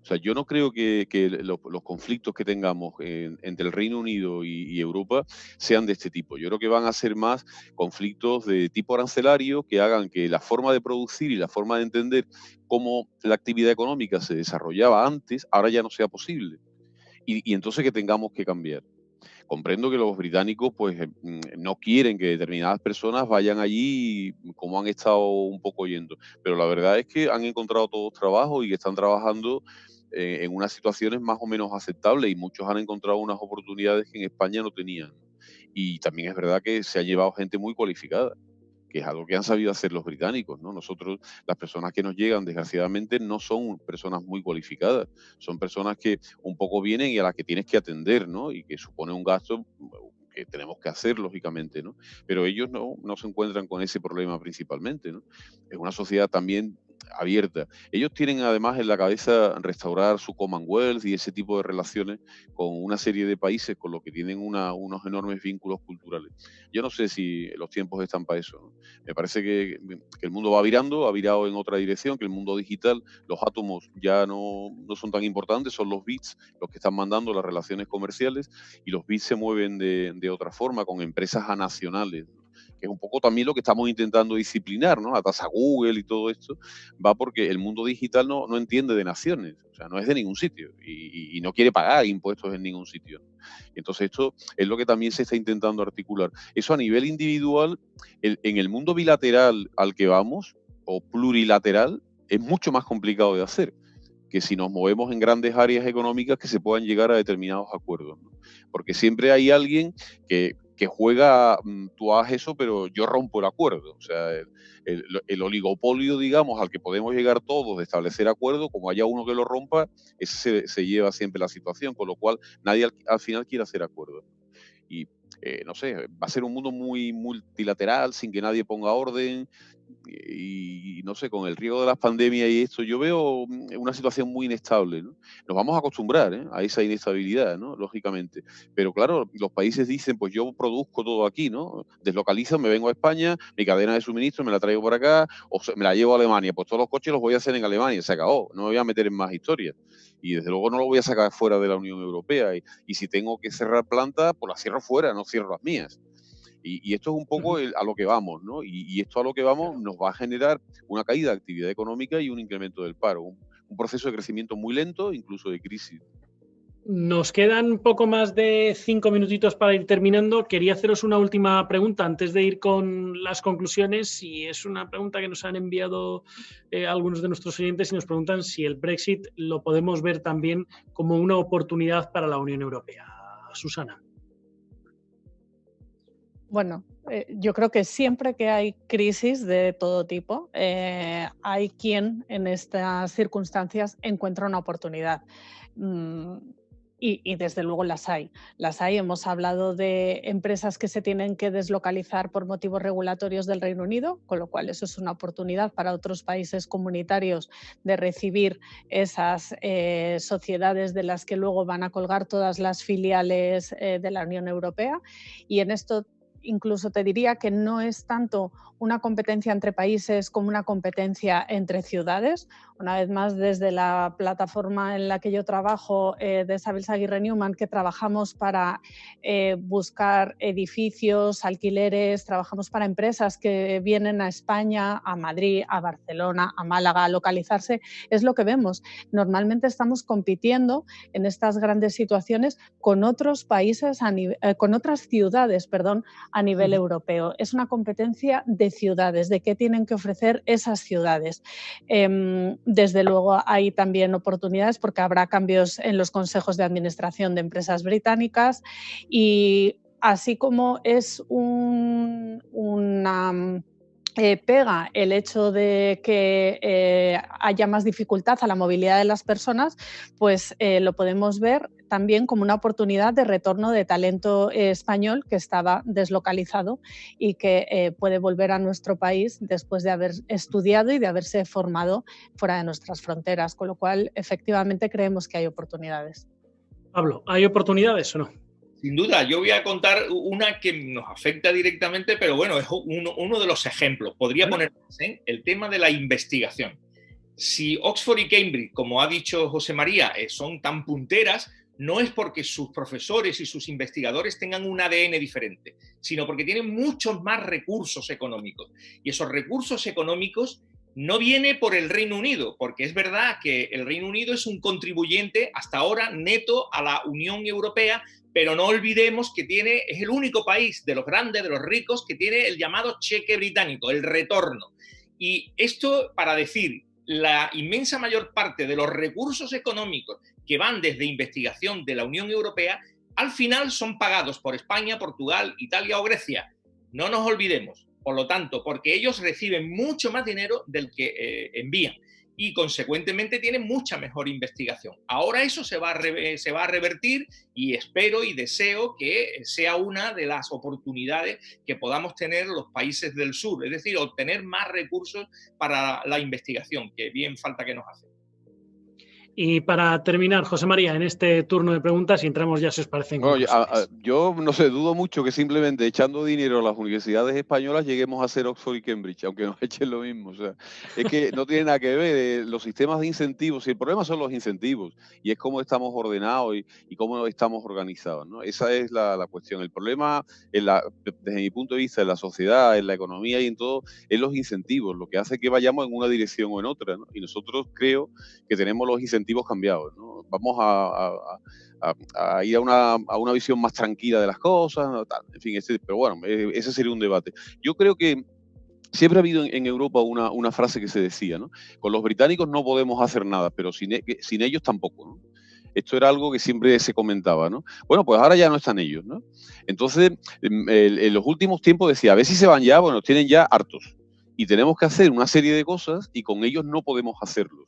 O sea, yo no creo que los conflictos que tengamos entre el Reino Unido y Europa sean de este tipo. Yo creo que van a ser más conflictos de tipo arancelario que hagan que la forma de producir y la forma de entender cómo la actividad económica se desarrollaba antes, ahora ya no sea posible. Y entonces que tengamos que cambiar. Comprendo que los británicos pues no quieren que determinadas personas vayan allí como han estado un poco yendo, pero la verdad es que han encontrado todos trabajo y que están trabajando en unas situaciones más o menos aceptables, y muchos han encontrado unas oportunidades que en España no tenían. Y también es verdad que se ha llevado gente muy cualificada, que es algo que han sabido hacer los británicos, ¿no? Nosotros, las personas que nos llegan, desgraciadamente, no son personas muy cualificadas, son personas que un poco vienen y a las que tienes que atender, ¿no? Y que supone un gasto que tenemos que hacer, lógicamente, ¿no? Pero ellos no se encuentran con ese problema principalmente, ¿no? Es una sociedad también abierta. Ellos tienen además en la cabeza restaurar su Commonwealth y ese tipo de relaciones con una serie de países con los que tienen unos enormes vínculos culturales. Yo no sé si los tiempos están para eso, ¿no? Me parece que el mundo ha virado en otra dirección, que el mundo digital, los átomos ya no son tan importantes, son los bits los que están mandando las relaciones comerciales, y los bits se mueven de otra forma, con empresas anacionales, ¿no? Que es un poco también lo que estamos intentando disciplinar, ¿no? La tasa Google y todo esto va porque el mundo digital no entiende de naciones, o sea, no es de ningún sitio y no quiere pagar impuestos en ningún sitio. Entonces esto es lo que también se está intentando articular. Eso a nivel individual, en el mundo bilateral al que vamos, o plurilateral, es mucho más complicado de hacer que si nos movemos en grandes áreas económicas que se puedan llegar a determinados acuerdos, ¿no? Porque siempre hay alguien que juega, tú hagas eso, pero yo rompo el acuerdo. O sea, el oligopolio, digamos, al que podemos llegar todos de establecer acuerdos, como haya uno que lo rompa, ese se lleva siempre la situación, con lo cual nadie al final quiere hacer acuerdos. Y no sé, va a ser un mundo muy multilateral, sin que nadie ponga orden. Y no sé, con el riesgo de las pandemias y esto, yo veo una situación muy inestable, ¿no? Nos vamos a acostumbrar, ¿eh?, a esa inestabilidad, ¿no? Lógicamente. Pero claro, los países dicen, pues yo produzco todo aquí, ¿no? Deslocalizo, me vengo a España, mi cadena de suministro me la traigo por acá, o me la llevo a Alemania. Pues todos los coches los voy a hacer en Alemania, se acabó. No me voy a meter en más historias. Y desde luego no lo voy a sacar fuera de la Unión Europea. Y si tengo que cerrar plantas, pues las cierro fuera, no cierro las mías. Y esto es un poco a lo que vamos, ¿no? Y esto a lo que vamos nos va a generar una caída de actividad económica y un incremento del paro, un proceso de crecimiento muy lento, incluso de crisis. Nos quedan poco más de 5 minutitos para ir terminando. Quería haceros una última pregunta antes de ir con las conclusiones, y es una pregunta que nos han enviado algunos de nuestros oyentes y nos preguntan si el Brexit lo podemos ver también como una oportunidad para la Unión Europea. Susana. Bueno, yo creo que siempre que hay crisis de todo tipo, hay quien en estas circunstancias encuentra una oportunidad. Y desde luego las hay. Las hay. Hemos hablado de empresas que se tienen que deslocalizar por motivos regulatorios del Reino Unido, con lo cual eso es una oportunidad para otros países comunitarios de recibir esas sociedades de las que luego van a colgar todas las filiales de la Unión Europea. Y en esto incluso te diría que no es tanto una competencia entre países como una competencia entre ciudades. Una vez más, desde la plataforma en la que yo trabajo, de Sabels Aguirre Newman, que trabajamos para buscar edificios, alquileres, trabajamos para empresas que vienen a España, a Madrid, a Barcelona, a Málaga, a localizarse, es lo que vemos. Normalmente estamos compitiendo en estas grandes situaciones con otros países, con otras ciudades, a nivel europeo. Es una competencia de ciudades, de qué tienen que ofrecer esas ciudades. Desde luego hay también oportunidades porque habrá cambios en los consejos de administración de empresas británicas, y así como es una pega el hecho de que haya más dificultad a la movilidad de las personas, pues lo podemos ver también como una oportunidad de retorno de talento español que estaba deslocalizado y que puede volver a nuestro país después de haber estudiado y de haberse formado fuera de nuestras fronteras, con lo cual efectivamente creemos que hay oportunidades. Pablo, ¿hay oportunidades o no? Sin duda, yo voy a contar una que nos afecta directamente, pero bueno, es uno de los ejemplos. Podría poner el tema de la investigación. Si Oxford y Cambridge, como ha dicho José María, son tan punteras, no es porque sus profesores y sus investigadores tengan un ADN diferente, sino porque tienen muchos más recursos económicos. Y esos recursos económicos no vienen por el Reino Unido, porque es verdad que el Reino Unido es un contribuyente hasta ahora neto a la Unión Europea, pero no olvidemos que es el único país de los grandes, de los ricos, que tiene el llamado cheque británico, el retorno. Y esto para decir, la inmensa mayor parte de los recursos económicos que van desde investigación de la Unión Europea, al final son pagados por España, Portugal, Italia o Grecia. No nos olvidemos, por lo tanto, porque ellos reciben mucho más dinero del que envían y consecuentemente tienen mucha mejor investigación. Ahora eso se va a revertir y espero y deseo que sea una de las oportunidades que podamos tener los países del sur, es decir, obtener más recursos para la investigación, que bien falta que nos hace. Y para terminar, José María, en este turno de preguntas, y entramos ya, si os parece. Yo no sé, dudo mucho que simplemente echando dinero a las universidades españolas lleguemos a ser Oxford y Cambridge, aunque nos echen lo mismo. O sea, es que no tiene nada que ver los sistemas de incentivos, y el problema son los incentivos, y es cómo estamos ordenados y cómo estamos organizados, ¿no? Esa es la cuestión. El problema, desde mi punto de vista, en la sociedad, en la economía y en todo, es los incentivos, lo que hace que vayamos en una dirección o en otra, ¿no? Y nosotros creo que tenemos los incentivos cambiados, ¿no? Vamos a ir a una visión más tranquila de las cosas, ¿no? Tal, en fin, pero bueno, ese sería un debate. Yo creo que siempre ha habido en Europa una frase que se decía, ¿no? Con los británicos no podemos hacer nada, pero sin ellos tampoco, ¿no? Esto era algo que siempre se comentaba, ¿no? Bueno, pues ahora ya no están ellos, ¿no? Entonces, en los últimos tiempos decía, a ver si se van ya, bueno, nos tienen ya hartos. Y tenemos que hacer una serie de cosas y con ellos no podemos hacerlo.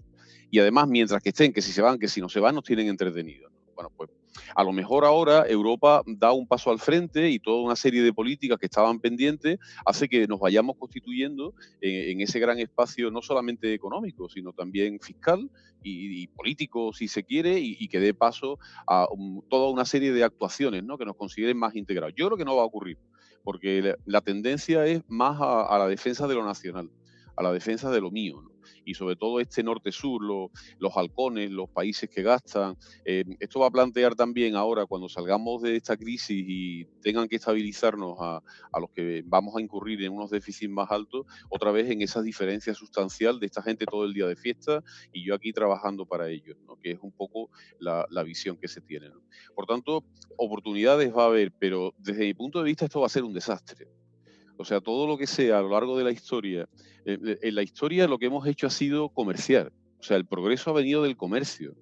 Y además, mientras que estén, que si se van, que si no se van, nos tienen entretenidos. Bueno, pues a lo mejor ahora Europa da un paso al frente y toda una serie de políticas que estaban pendientes hace que nos vayamos constituyendo en ese gran espacio, no solamente económico, sino también fiscal y político, si se quiere, y que dé paso a toda una serie de actuaciones, ¿no? Que nos consideren más integrados. Yo creo que no va a ocurrir, porque la tendencia es más a la defensa de lo nacional, a la defensa de lo mío, ¿no? y sobre todo este norte-sur, los halcones, los países que gastan. Esto va a plantear también ahora, cuando salgamos de esta crisis y tengan que estabilizarnos a los que vamos a incurrir en unos déficits más altos, otra vez en esa diferencia sustancial de esta gente todo el día de fiesta y yo aquí trabajando para ellos, ¿no? Que es un poco la visión que se tiene, ¿no? Por tanto, oportunidades va a haber, pero desde mi punto de vista esto va a ser un desastre. O sea, todo lo que sea a lo largo de la historia, en la historia lo que hemos hecho ha sido comerciar. O sea, el progreso ha venido del comercio.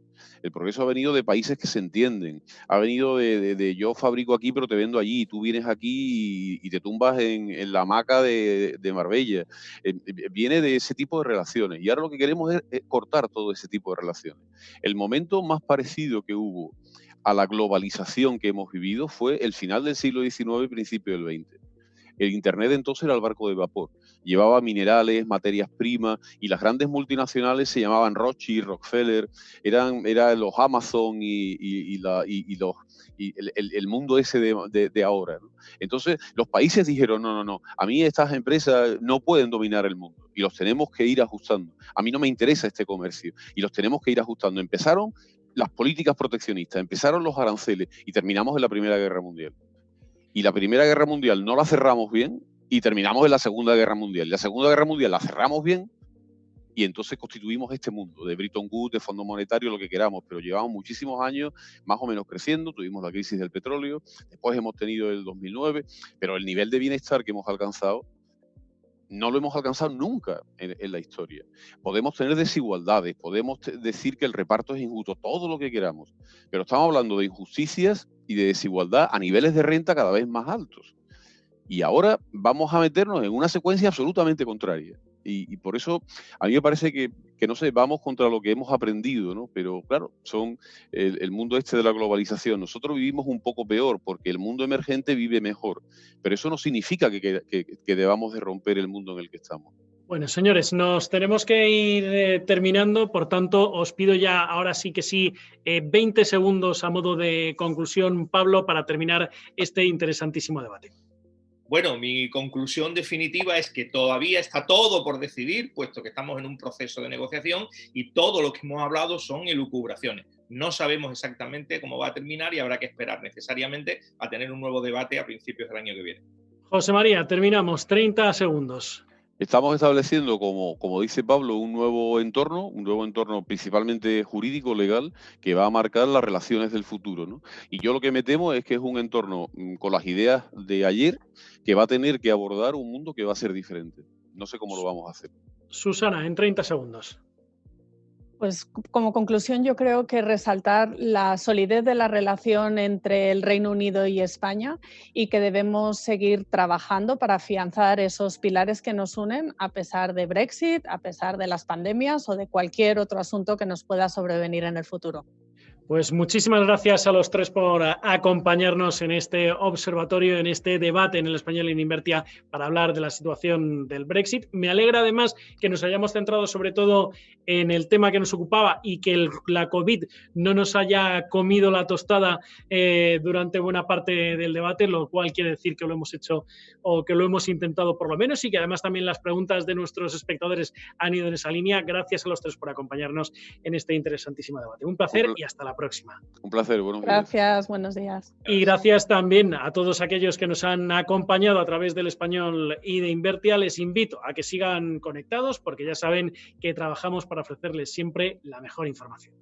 El progreso ha venido de países que se entienden. Ha venido de yo fabrico aquí, pero te vendo allí. Tú vienes aquí y te tumbas en la hamaca de Marbella. Viene de ese tipo de relaciones. Y ahora lo que queremos es cortar todo ese tipo de relaciones. El momento más parecido que hubo a la globalización que hemos vivido fue el final del siglo XIX y principio del XX. El Internet entonces era el barco de vapor. Llevaba minerales, materias primas, y las grandes multinacionales se llamaban Rothschild, Rockefeller, eran los Amazon y el mundo ese de ahora, ¿no? Entonces los países dijeron, no, a mí estas empresas no pueden dominar el mundo y los tenemos que ir ajustando. A mí no me interesa este comercio y los tenemos que ir ajustando. Empezaron las políticas proteccionistas, empezaron los aranceles y terminamos en la Primera Guerra Mundial. Y la Primera Guerra Mundial no la cerramos bien y terminamos en la Segunda Guerra Mundial. La Segunda Guerra Mundial la cerramos bien y entonces constituimos este mundo de Bretton Woods, de Fondo Monetario, lo que queramos, pero llevamos muchísimos años más o menos creciendo, tuvimos la crisis del petróleo, después hemos tenido el 2009, pero el nivel de bienestar que hemos alcanzado no lo hemos alcanzado nunca en la historia. Podemos tener desigualdades, podemos decir que el reparto es injusto, todo lo que queramos, pero estamos hablando de injusticias y de desigualdad a niveles de renta cada vez más altos. Y ahora vamos a meternos en una secuencia absolutamente contraria. Y por eso a mí me parece que no sé, vamos contra lo que hemos aprendido, ¿no? Pero claro, son el mundo este de la globalización. Nosotros vivimos un poco peor porque el mundo emergente vive mejor. Pero eso no significa que debamos de romper el mundo en el que estamos. Bueno, señores, nos tenemos que ir terminando, por tanto, os pido ya, ahora sí que sí, 20 segundos a modo de conclusión, Pablo, para terminar este interesantísimo debate. Bueno, mi conclusión definitiva es que todavía está todo por decidir, puesto que estamos en un proceso de negociación y todo lo que hemos hablado son elucubraciones. No sabemos exactamente cómo va a terminar y habrá que esperar necesariamente a tener un nuevo debate a principios del año que viene. José María, terminamos. 30 segundos. Estamos estableciendo, como dice Pablo, un nuevo entorno principalmente jurídico, legal, que va a marcar las relaciones del futuro, ¿no? Y yo lo que me temo es que es un entorno con las ideas de ayer que va a tener que abordar un mundo que va a ser diferente. No sé cómo lo vamos a hacer. Susana, en 30 segundos. Pues como conclusión yo creo que resaltar la solidez de la relación entre el Reino Unido y España y que debemos seguir trabajando para afianzar esos pilares que nos unen a pesar de Brexit, a pesar de las pandemias o de cualquier otro asunto que nos pueda sobrevenir en el futuro. Pues muchísimas gracias a los tres por acompañarnos en este observatorio, en este debate en El Español en Invertia para hablar de la situación del Brexit. Me alegra además que nos hayamos centrado sobre todo en el tema que nos ocupaba y que la COVID no nos haya comido la tostada durante buena parte del debate, lo cual quiere decir que lo hemos hecho o que lo hemos intentado por lo menos y que además también las preguntas de nuestros espectadores han ido en esa línea. Gracias a los tres por acompañarnos en este interesantísimo debate. Un placer y hasta la próxima. Un placer, buenos días. Gracias, buenos días. Y gracias también a todos aquellos que nos han acompañado a través del Español y de Invertia. Les invito a que sigan conectados porque ya saben que trabajamos para ofrecerles siempre la mejor información.